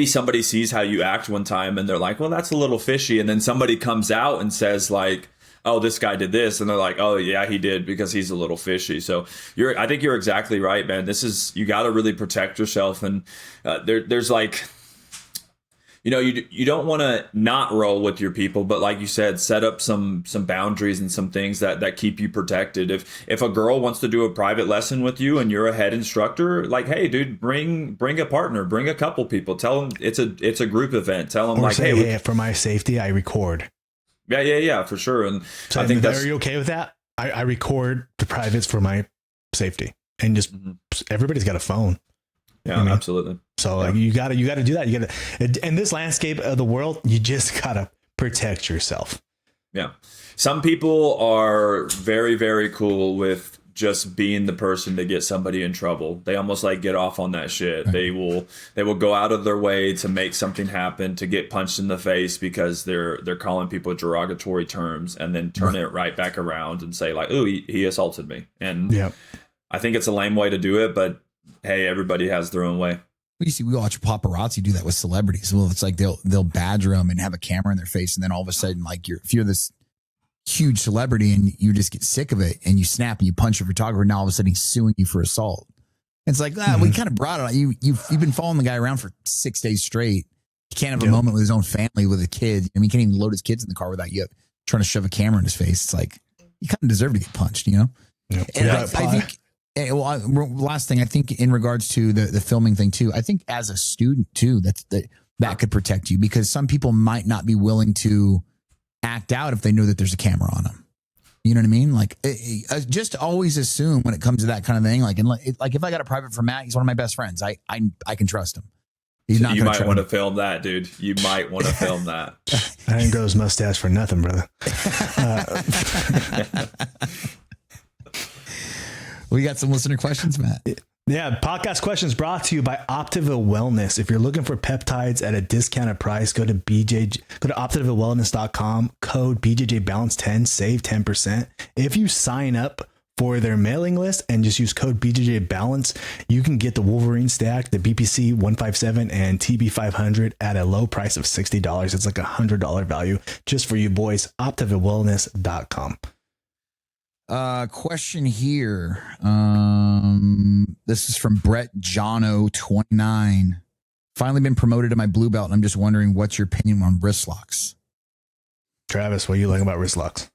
somebody sees how you act one time and they're like, well, that's a little fishy. And then somebody comes out and says like, oh, this guy did this. And they're like, oh yeah, he did because he's a little fishy. So I think you're exactly right, man. You got to really protect yourself. And there's like, you know, you don't want to not roll with your people, but like you said, set up some boundaries and some things that keep you protected. If a girl wants to do a private lesson with you and you're a head instructor, like, hey, dude, bring a partner, bring a couple people. Tell them it's a group event. Tell them, or like, say, hey, for my safety, I record. Yeah, for sure. And so I think are you okay with that? I record the privates for my safety, and just everybody's got a phone. Yeah, absolutely. So like, you gotta do that. You gotta, in this landscape of the world, you just gotta protect yourself. Yeah. Some people are very, very cool with just being the person to get somebody in trouble. They almost like get off on that shit. Mm-hmm. They will go out of their way to make something happen, to get punched in the face because they're calling people derogatory terms, and then turn it right back around and say like, ooh, he assaulted me. And I think it's a lame way to do it, but hey, everybody has their own way. We watch paparazzi do that with celebrities. Well, it's like they'll badger them and have a camera in their face, and then all of a sudden, like if you're this huge celebrity and you just get sick of it and you snap and you punch a photographer, now all of a sudden he's suing you for assault. It's like, we kind of brought it on. You've been following the guy around for 6 days straight. He can't have a moment with his own family, with a kid. I mean, he can't even load his kids in the car without you trying to shove a camera in his face. It's like, you kind of deserve to get punched, you know? Yep. And I think, last thing, I think in regards to the filming thing too, I think as a student too, that could protect you, because some people might not be willing to act out if they know that there's a camera on them. You know what I mean? Like, just always assume when it comes to that kind of thing. Like, if I got a private from Matt, he's one of my best friends. I can trust him. He's not. You might want to film that, dude. You might want to film that. I didn't grow his mustache for nothing, brother. We got some listener questions, Matt. Yeah, podcast questions brought to you by Optiva Wellness. If you're looking for peptides at a discounted price, go to optivawellness.com, code BJJBalance10, save 10%. If you sign up for their mailing list and just use code BJJBalance, you can get the Wolverine stack, the BPC 157 and TB 500 at a low price of $60. It's like $100 value just for you boys. optivawellness.com. Question here. This is from Brett Jono 29. Finally been promoted to my blue belt, and I'm just wondering what's your opinion on wrist locks. Travis, what do you like about wrist locks?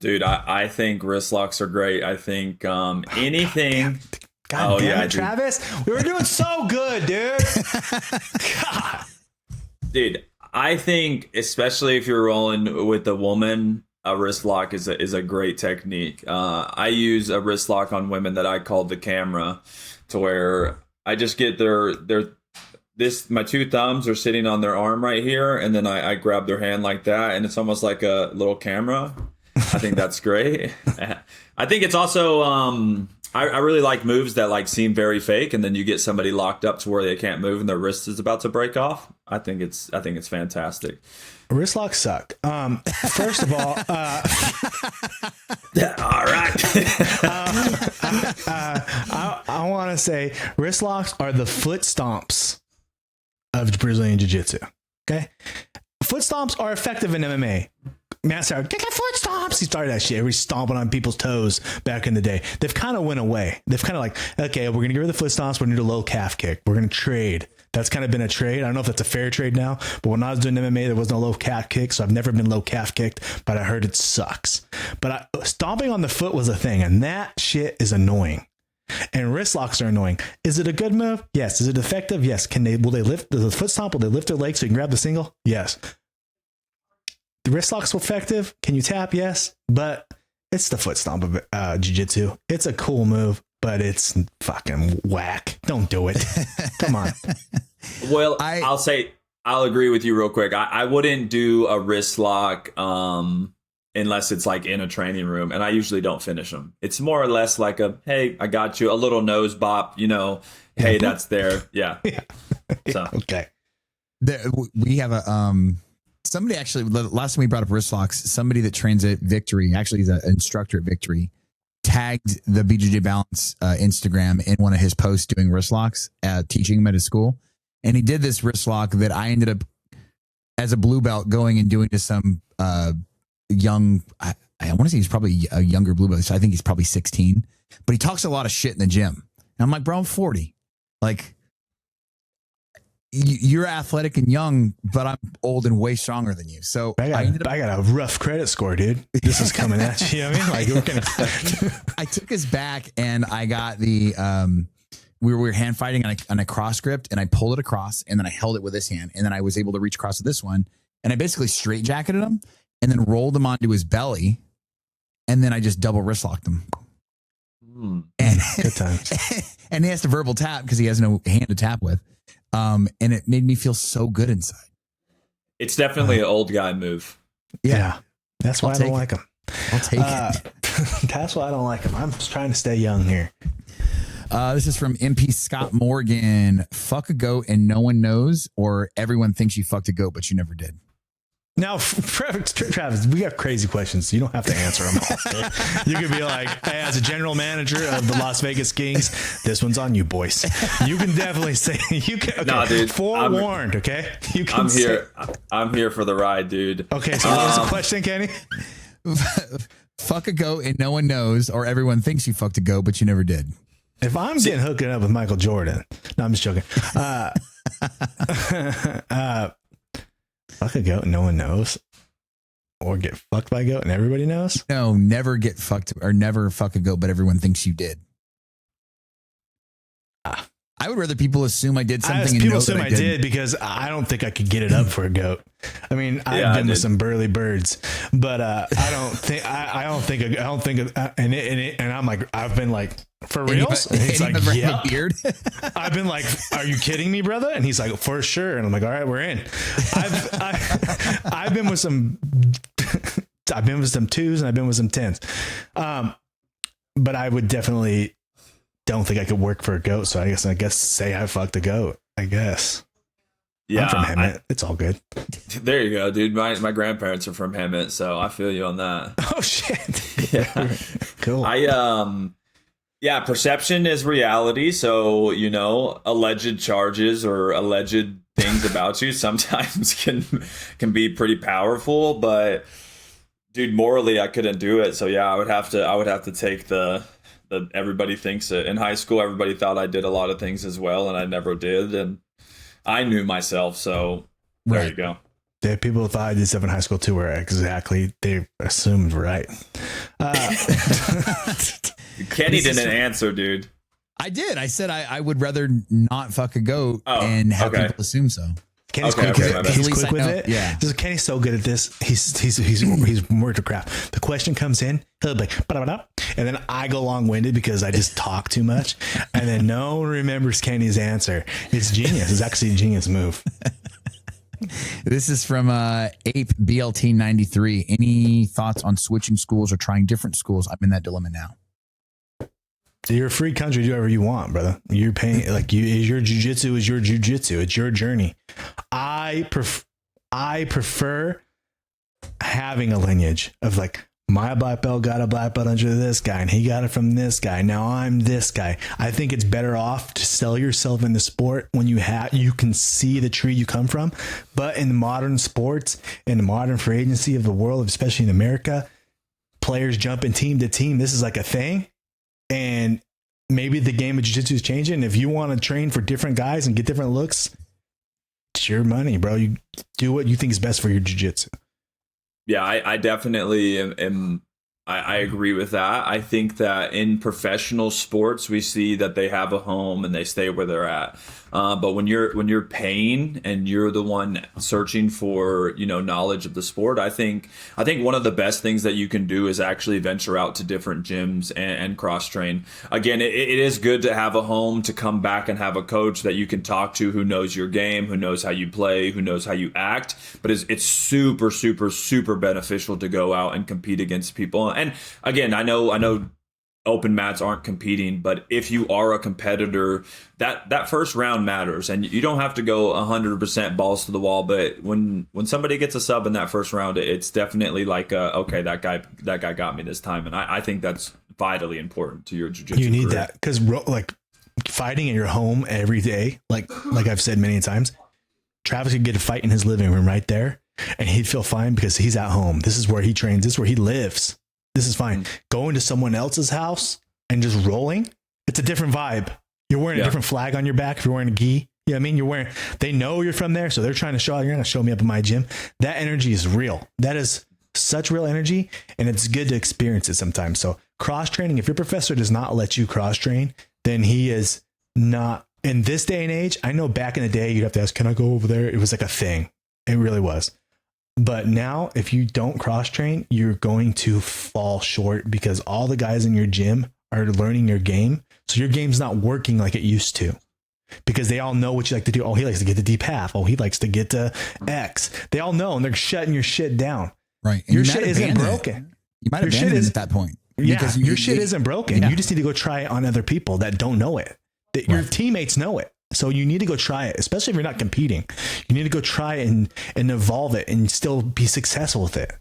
Dude, I think wrist locks are great. I think anything. God damn it, Travis. We were doing so good, dude. God. Dude, I think especially if you're rolling with a woman, a wrist lock is a great technique. I use a wrist lock on women that I call the camera, to where I just get my two thumbs are sitting on their arm right here, and then I grab their hand like that, and it's almost like a little camera. I think that's great. I think it's also I really like moves that like seem very fake, and then you get somebody locked up to where they can't move and their wrist is about to break off. I think it's fantastic. Wrist locks suck. First of all, all right. I want to say wrist locks are the foot stomps of Brazilian Jiu-Jitsu. Okay, foot stomps are effective in MMA. Matt started, get foot stomps. He started that shit. Everybody's stomping on people's toes back in the day. They've kind of went away. They've kind of like, okay, we're going to get rid of the foot stomps. We're going to do a low calf kick. We're going to trade. That's kind of been a trade. I don't know if that's a fair trade now, but when I was doing MMA, there was no low calf kick. So I've never been low calf kicked, but I heard it sucks. But stomping on the foot was a thing, and that shit is annoying. And wrist locks are annoying. Is it a good move? Yes. Is it effective? Yes. Will they lift the foot stomp? Will they lift their leg so you can grab the single? Yes. The wrist locks are effective. Can you tap? Yes. But it's the foot stomp of jiu-jitsu. It's a cool move, but it's fucking whack. Don't do it. Come on. Well, I'll agree with you real quick. I wouldn't do a wrist lock unless it's like in a training room, and I usually don't finish them. It's more or less like a, hey, I got you, a little nose bop, hey, that's there. Yeah. Yeah. So Okay. We have a somebody actually, last time we brought up wrist locks, somebody that trains at Victory, actually he's an instructor at Victory, tagged the BJJ Balance Instagram in one of his posts doing wrist locks, teaching him at his school. And he did this wrist lock that I ended up, as a blue belt, going and doing to some young, I want to say he's probably a younger blue belt. So I think he's probably 16, but he talks a lot of shit in the gym. And I'm like, bro, I'm 40. Like, you're athletic and young, but I'm old and way stronger than you. So I got a rough credit score, dude. This is coming at you. You know what I mean? Like, I took his back and I got the, we were hand fighting and I cross gripped and I pulled it across and then I held it with this hand. And then I was able to reach across to this one. And I basically straight jacketed him and then rolled him onto his belly. And then I just double wrist locked him. And good times. And he has to verbal tap because he has no hand to tap with. And it made me feel so good inside. It's definitely an old guy move. Yeah. That's why I don't like him. I'll take it. That's why I don't like him. I'm just trying to stay young here. This is from MP Scott Morgan. Fuck a goat and no one knows, or everyone thinks you fucked a goat, but you never did. Now, Travis, we got crazy questions. So you don't have to answer them all. You could be like, hey, as a general manager of the Las Vegas Kings, this one's on you, boys. You can definitely say, you can. Okay, nah, dude, forewarned, okay? You can I'm here for the ride, dude. Okay, so what was the question, Kenny? Fuck a goat and no one knows, or everyone thinks you fucked a goat, but you never did. If I'm getting hooking up with Michael Jordan, no, I'm just joking. Fuck a goat and no one knows, or get fucked by a goat and everybody knows. No, never get fucked or never fuck a goat, but everyone thinks you did. I would rather people assume I did something. People assume I did because I don't think I could get it up for a goat. I mean, I've been with some burly birds, but I don't think, and I'm like, I've been like, for reals? And he's like, yeah. I've been like, are you kidding me, brother? And he's like, for sure. And I'm like, all right, we're in. I've been with some, I've been with some 2s and I've been with some 10s. But I would definitely don't think I could work for a goat. So I guess say I fucked a goat, I guess. Yeah. I'm from Hemet. It's all good. There you go, dude. My grandparents are from Hemet, so I feel you on that. Oh shit. Yeah. Cool. Yeah, perception is reality. So, alleged charges or alleged things about you sometimes can be pretty powerful, but dude, morally I couldn't do it. So yeah, I would have to take the everybody thinks it. In high school, everybody thought I did a lot of things as well, and I never did. And I knew myself. So there you go. The people thought I did stuff in high school too, were exactly, they assumed right. Kenny didn't answer, dude. I did. I said I would rather not fuck a goat and have people assume so. Kenny's quick with it. Yeah. Kenny's so good at this. He's word to craft. The question comes in, he'll be like, ba-da-ba-da, and then I go long-winded because I just talk too much, and then no one remembers Kenny's answer. It's genius. It's actually a genius move. This is from Ape BLT 93. Any thoughts on switching schools or trying different schools? I'm in that dilemma now. You're a free country, do whatever you want, brother. You're paying your jiu-jitsu is your jiu-jitsu. It's your journey. I prefer having a lineage of like, my black belt got a black belt under this guy and he got it from this guy. Now I'm this guy. I think it's better off to sell yourself in the sport when you can see the tree you come from. But in modern sports, in the modern free agency of the world, especially in America, players jumping team to team. This is like a thing. And maybe the game of jiu-jitsu is changing. If you want to train for different guys and get different looks, it's your money, bro. You do what you think is best for your jiu-jitsu. Yeah, I definitely am I agree with that. I think that in professional sports, we see that they have a home and they stay where they're at. But when you're paying and you're the one searching for, knowledge of the sport, I think one of the best things that you can do is actually venture out to different gyms and cross train. Again, it is good to have a home, to come back and have a coach that you can talk to who knows your game, who knows how you play, who knows how you act. But it's super, super, super beneficial to go out and compete against people. And again, I know open mats aren't competing, but if you are a competitor, that first round matters, and you don't have to go 100% balls to the wall. But when somebody gets a sub in that first round, it's definitely like, okay, that guy got me this time, and I think that's vitally important to your jiu-jitsu. You need career. that, because like fighting at your home every day, like I've said many times, Travis could get a fight in his living room right there, and he'd feel fine because he's at home. This is where he trains. This is where he lives. This is fine. Going to someone else's house and just rolling, it's a different vibe. You're wearing a different flag on your back if you're wearing a gi. You know what I mean? They know you're from there, so they're trying to show, you're going to show me up in my gym. That energy is real. That is such real energy, and it's good to experience it sometimes. So cross training, if your professor does not let you cross train, then he is not, in this day and age. I know back in the day, you'd have to ask, can I go over there? It was like a thing. It really was. But now, if you don't cross train, you're going to fall short, because all the guys in your gym are learning your game. So your game's not working like it used to, because they all know what you like to do. Oh, he likes to get to deep half. Oh, he likes to get to X. They all know, and they're shutting your shit down. Right. And your shit isn't broken. You might abandon it at that point. Yeah, because your shit isn't broken. Yeah. You just need to go try it on other people that don't know it. Your teammates know it. So you need to go try it, especially if you're not competing. You need to go try it and evolve it and still be successful with it.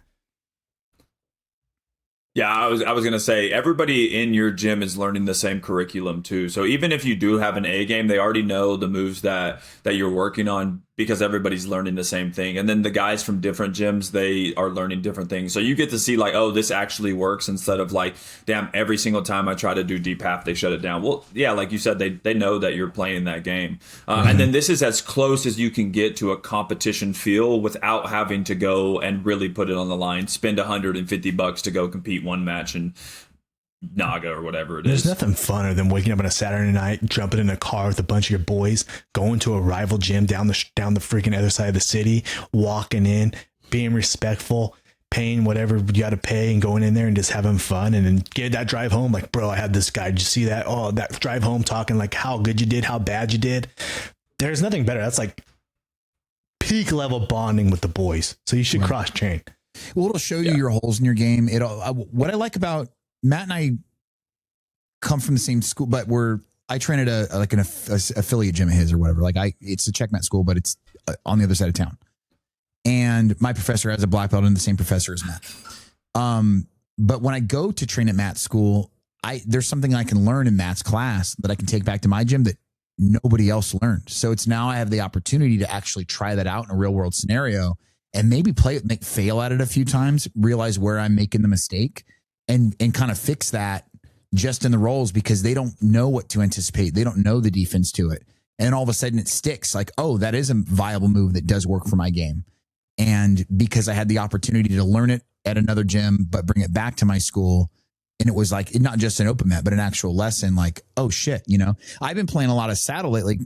Yeah, I was going to say, everybody in your gym is learning the same curriculum too. So even if you do have an A game, they already know the moves that you're working on, because everybody's learning the same thing. And then the guys from different gyms, they are learning different things. So you get to see like, oh, this actually works, instead of like, damn, every single time I try to do deep half, they shut it down. Well, yeah, like you said, they know that you're playing that game. And then this is as close as you can get to a competition feel without having to go and really put it on the line, spend $150 to go compete one match and Naga or whatever it is. There's nothing funner than waking up on a Saturday night, jumping in a car with a bunch of your boys, going to a rival gym down the freaking other side of the city, walking in, being respectful, paying whatever you got to pay, and going in there and just having fun, and then get that drive home. Like, bro, I had this guy. Did you see that? Oh, that drive home talking like how good you did, how bad you did. There's nothing better. That's like peak level bonding with the boys. So you should cross train. Well, it'll show you your holes in your game. What I like about Matt and I come from the same school, but I train at an affiliate gym of his or whatever. It's a checkmat school, but it's on the other side of town. And my professor has a black belt and the same professor as Matt. But when I go to train at Matt's school, there's something I can learn in Matt's class that I can take back to my gym that nobody else learned. So it's now I have the opportunity to actually try that out in a real world scenario and maybe fail at it a few times, realize where I'm making the mistake, and kind of fix that just in the rolls, because they don't know what to anticipate. They don't know the defense to it. And all of a sudden it sticks like, oh, that is a viable move that does work for my game. And because I had the opportunity to learn it at another gym, but bring it back to my school. And it was like, not just an open mat, but an actual lesson. Like, oh shit, I've been playing a lot of saddle lately.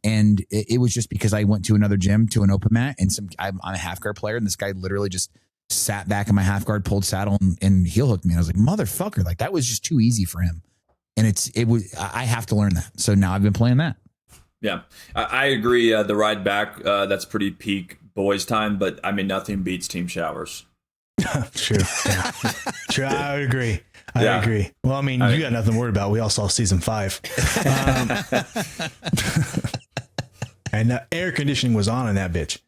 And it was just because I went to another gym to an open mat, and I'm a half guard player. And this guy literally just sat back in my half guard, pulled saddle, and heel hooked me. I was like, motherfucker, like that was just too easy for him. And I have to learn that. So now I've been playing that. Yeah, I agree. The ride back, that's pretty peak boys time, but I mean, nothing beats team showers. True. Yeah. True. I would agree. I agree. Well, I mean, you got nothing to worry about. We all saw season 5. And the air conditioning was on in that bitch.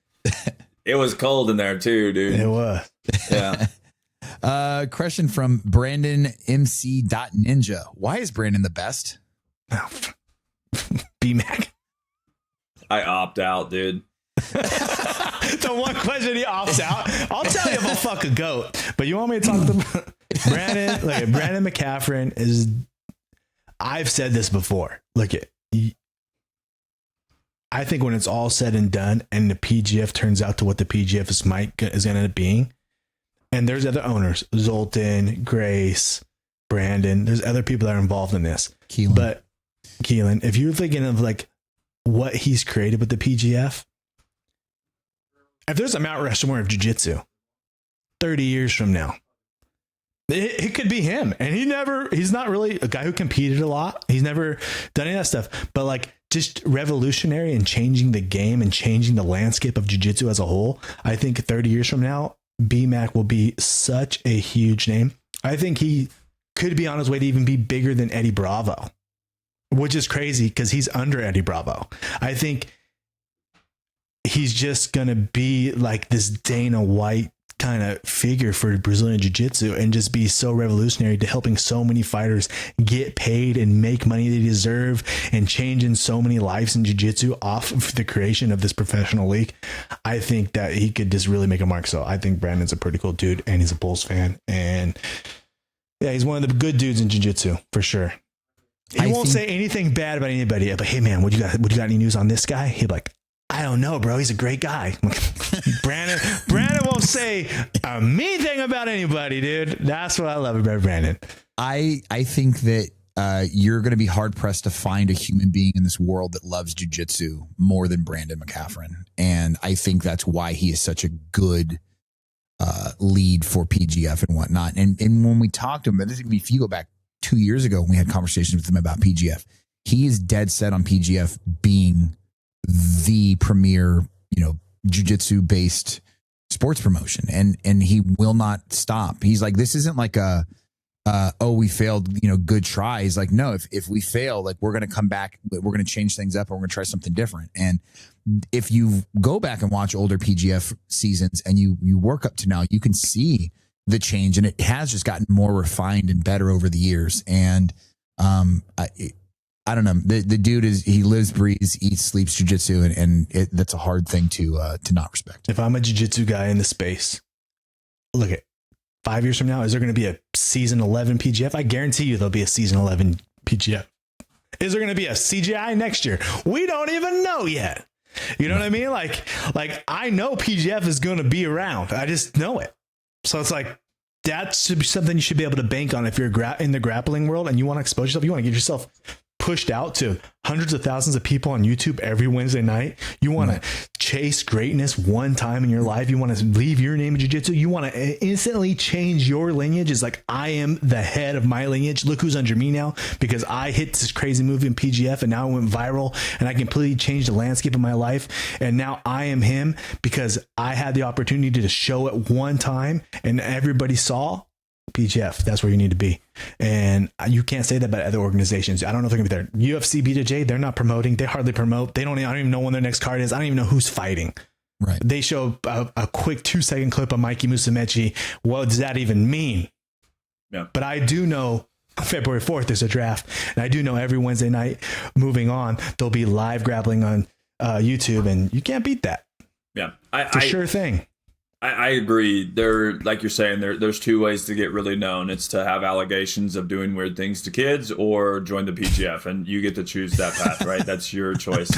It was cold in there too, dude. It was. Yeah. Question from Brandon MC.Ninja. Why is Brandon the best? B-Mac. I opt out, dude. The one question he opts out. I'll tell you if I'll fuck a goat. But you want me to talk to Brandon? Look, Brandon McCaffrey is. I've said this before. Look at. I think when it's all said and done, and the PGF turns out to what the PGF is going to end up being, And there's other owners, Zoltan, Grace, Brandon. There's other people that are involved in this. Keelan. But Keelan, if you're thinking of like what he's created with the PGF, if there's a Mount Rushmore of jiu-jitsu 30 years from now, it could be him. And he's not really a guy who competed a lot. He's never done any of that stuff, but like just revolutionary and changing the game and changing the landscape of jiu-jitsu as a whole. I think 30 years from now, BMAC will be such a huge name. I think he could be on his way to even be bigger than Eddie Bravo, which is crazy because he's under Eddie Bravo. I think he's just going to be like this Dana White kind of figure for Brazilian jiu-jitsu and just be so revolutionary to helping so many fighters get paid and make money they deserve and changing so many lives in jiu-jitsu off of the creation of this professional league. I think that he could just really make a mark. So I think Brandon's a pretty cool dude and he's a Bulls fan. And yeah, he's one of the good dudes in jiu-jitsu for sure. He won't say anything bad about anybody, but hey man, what you got any news on this guy? He'd be like, I don't know, bro. He's a great guy. Brandon won't say a mean thing about anybody, dude. That's what I love about Brandon. I think that you're going to be hard pressed to find a human being in this world that loves jiu-jitsu more than Brandon McCaffrey. And I think that's why he is such a good lead for PGF and whatnot. And when we talked to him, if you go back 2 years ago, when we had conversations with him about PGF, he is dead set on PGF being the premier, jiu-jitsu based sports promotion. And he will not stop. He's like, this isn't like we failed, good try. He's like, no, if we fail, like we're going to come back, we're going to change things up and we're going to try something different. And if you go back and watch older PGF seasons and you work up to now, you can see the change and it has just gotten more refined and better over the years. And, I don't know. The dude he lives, breathes, eats, sleeps jiu-jitsu, and that's a hard thing to not respect. If I'm a jiu-jitsu guy in the space, look at 5 years from now, is there going to be a season 11 PGF? I guarantee you there'll be a season 11 PGF. Is there going to be a CGI next year? We don't even know yet. You know what I mean? Like I know PGF is going to be around. I just know it. So it's like, that should be something you should be able to bank on if you're in the grappling world and you want to expose yourself. You want to get yourself pushed out to hundreds of thousands of people on YouTube every Wednesday night. You want to chase greatness one time in your life. You want to leave your name in jiu-jitsu. You want to instantly change your lineage. It's like, I am the head of my lineage. Look who's under me now because I hit this crazy movie in PGF and now it went viral and I completely changed the landscape of my life. And now I am him because I had the opportunity to show it one time and everybody saw. PGF, that's where you need to be. And you can't say that about other organizations. I don't know if they're going to be there. UFC, BJJ, they're not promoting. They hardly promote. I don't even know when their next card is. I don't even know who's fighting. Right. They show a quick 2-second clip of Mikey Musumeci. What does that even mean? Yeah. But I do know February 4th there's a draft. And I do know every Wednesday night moving on, there'll be live grappling on YouTube. And you can't beat that. Yeah. It's a sure thing. I agree. Like you're saying, there's two ways to get really known. It's to have allegations of doing weird things to kids or join the PGF, and you get to choose that path, right? That's your choice.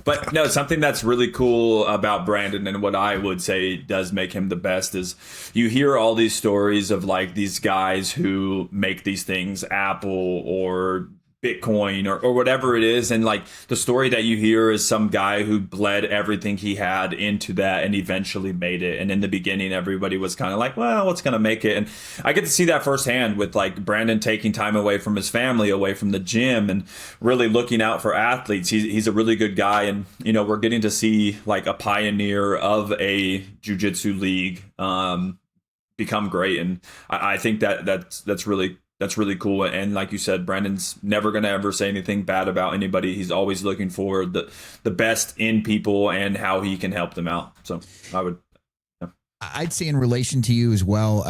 But no, something that's really cool about Brandon and what I would say does make him the best is you hear all these stories of like these guys who make these things, Apple or Bitcoin or whatever it is. And like the story that you hear is some guy who bled everything he had into that and eventually made it. And in the beginning, everybody was kind of like, well, what's going to make it? And I get to see that firsthand with like Brandon taking time away from his family, away from the gym and really looking out for athletes. He's a really good guy. And, we're getting to see like a pioneer of a jiu-jitsu league become great. And I think that's really cool. And like you said, Brandon's never going to ever say anything bad about anybody. He's always looking for the best in people and how he can help them out. So I'd say in relation to you as well,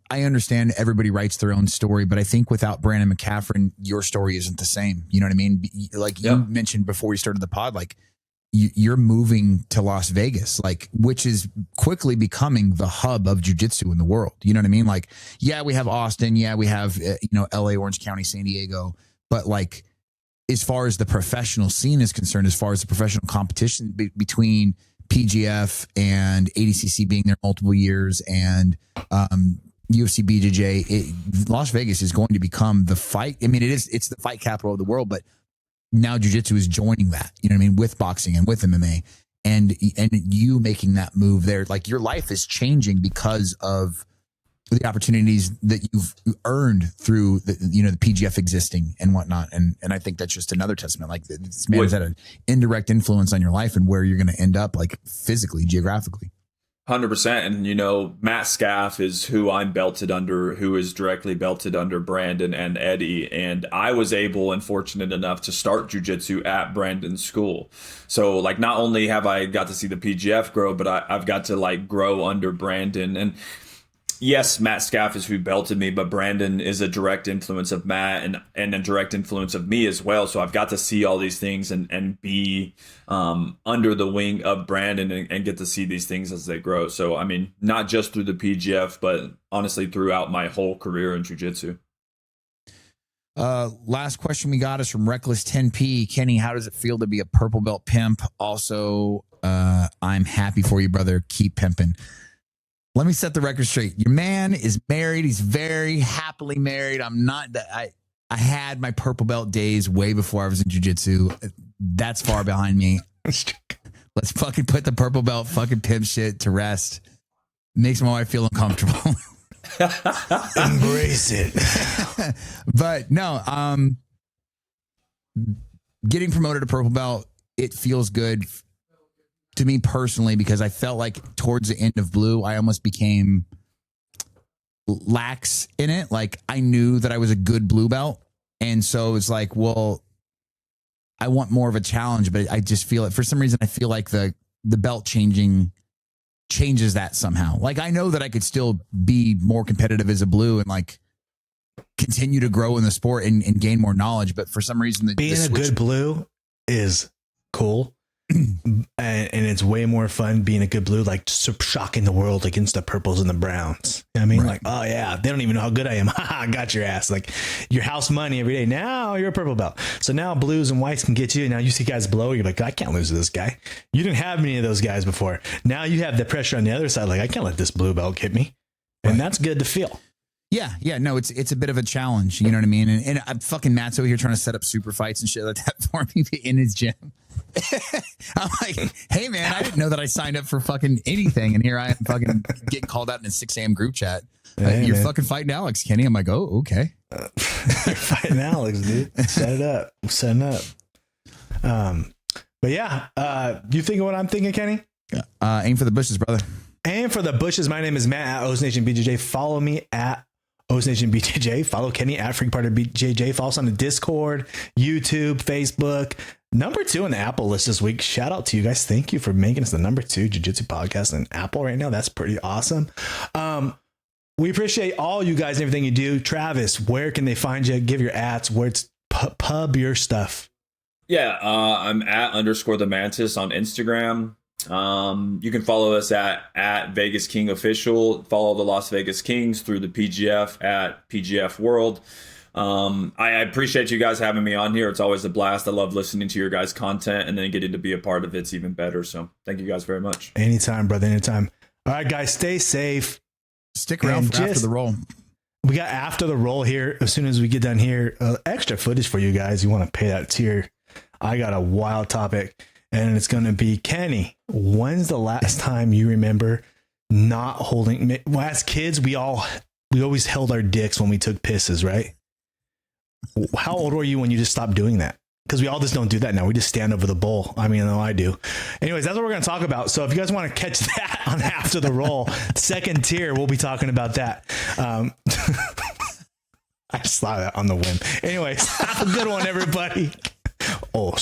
I understand everybody writes their own story, but I think without Brandon McCaffrey, your story isn't the same. You know what I mean? Like you mentioned before we started the pod, like you're moving to Las Vegas, like, which is quickly becoming the hub of jiu-jitsu in the world. You know what I mean? Like, yeah, we have Austin. Yeah, we have, LA, Orange County, San Diego. But like, as far as the professional scene is concerned, as far as the professional competition between PGF and ADCC being there multiple years and UFC BJJ, Las Vegas is going to become the fight. I mean, it's the fight capital of the world, but now jiu-jitsu is joining that, you know what I mean, with boxing and with MMA, and you making that move there, like your life is changing because of the opportunities that you've earned through the PGF existing and whatnot. And I think that's just another testament. Like this man has had an indirect influence on your life and where you're going to end up, like physically, geographically. 100%. And, Matt Scaff is who I'm belted under, who is directly belted under Brandon and Eddie. And I was able and fortunate enough to start jiu-jitsu at Brandon's school. So, like, not only have I got to see the PGF grow, but I've got to, like, grow under Brandon. And yes, Matt Scaff is who belted me, but Brandon is a direct influence of Matt and a direct influence of me as well. So I've got to see all these things and be under the wing of Brandon and get to see these things as they grow. So, I mean, not just through the PGF, but honestly throughout my whole career in jiu-jitsu. Last question we got is from Reckless 10P. Kenny, how does it feel to be a purple belt pimp? Also, I'm happy for you, brother. Keep pimping. Let me set the record straight. Your man is married. He's very happily married. I'm not. I had my purple belt days way before I was in jiu-jitsu. That's far behind me. Let's fucking put the purple belt fucking pimp shit to rest. Makes my wife feel uncomfortable. Embrace it. But no, getting promoted to purple belt, it feels good to me personally, because I felt like towards the end of blue, I almost became lax in it. Like I knew that I was a good blue belt. And so it's like, well, I want more of a challenge, but I just feel it for some reason. I feel like the belt changes that somehow. Like I know that I could still be more competitive as a blue and like continue to grow in the sport and gain more knowledge. But for some reason, being a good blue is cool. And it's way more fun being a good blue, like shocking the world against the purples and the browns. You know what I mean? Right. Like, oh yeah, they don't even know how good I am. I got your ass. Like your house money every day. Now you're a purple belt. So now blues and whites can get you. Now you see guys below. You're like, I can't lose to this guy. You didn't have many of those guys before. Now you have the pressure on the other side. Like I can't let this blue belt hit me. And that's good to feel. Yeah. No, it's a bit of a challenge. You know what I mean? And I'm fucking Matt's over here trying to set up super fights and shit like that for me in his gym. I'm like, hey man, I didn't know that I signed up for fucking anything. And here I am fucking getting called out in a 6 a.m. group chat. You're fucking fighting Alex, Kenny. I'm like, oh, okay. You're fighting Alex, dude. Set it up. I'm setting up. But yeah, you thinking what I'm thinking, Kenny? Aim for the bushes, brother. Aim for the bushes. My name is Matt at OsNation BJJ. Follow me at OsNation BJJ. Follow Kenny at Freak Partner BJJ. Follow us on the Discord, YouTube, Facebook. Number 2 on the Apple list this week. Shout out to you guys. Thank you for making us the number 2 jiu-jitsu podcast on Apple right now. That's pretty awesome. We appreciate all you guys and everything you do. Travis, where can they find you? Give your ads. Where it's pub your stuff. Yeah, I'm at _the Mantis on Instagram. You can follow us at Vegas King Official. Follow the Las Vegas Kings through the PGF at PGF World. I appreciate you guys having me on here. It's always a blast. I love listening to your guys' content, and then getting to be a part of it's even better. So thank you guys very much. Anytime, brother. Anytime. All right, guys, stay safe. Stick around for after the roll. We got after the roll here. As soon as we get done here, extra footage for you guys. You want to pay that tier. I got a wild topic, and it's going to be, Kenny, when's the last time you remember not holding? Well, as kids, we always held our dicks when we took pisses, right? How old were you when you just stopped doing that? Because we all just don't do that now. We just stand over the bowl. I mean, I know I do. Anyways, that's what we're going to talk about. So if you guys want to catch that on After the Roll, second tier, we'll be talking about that. I just saw that on the whim. Anyways, have a good one, everybody. Oh,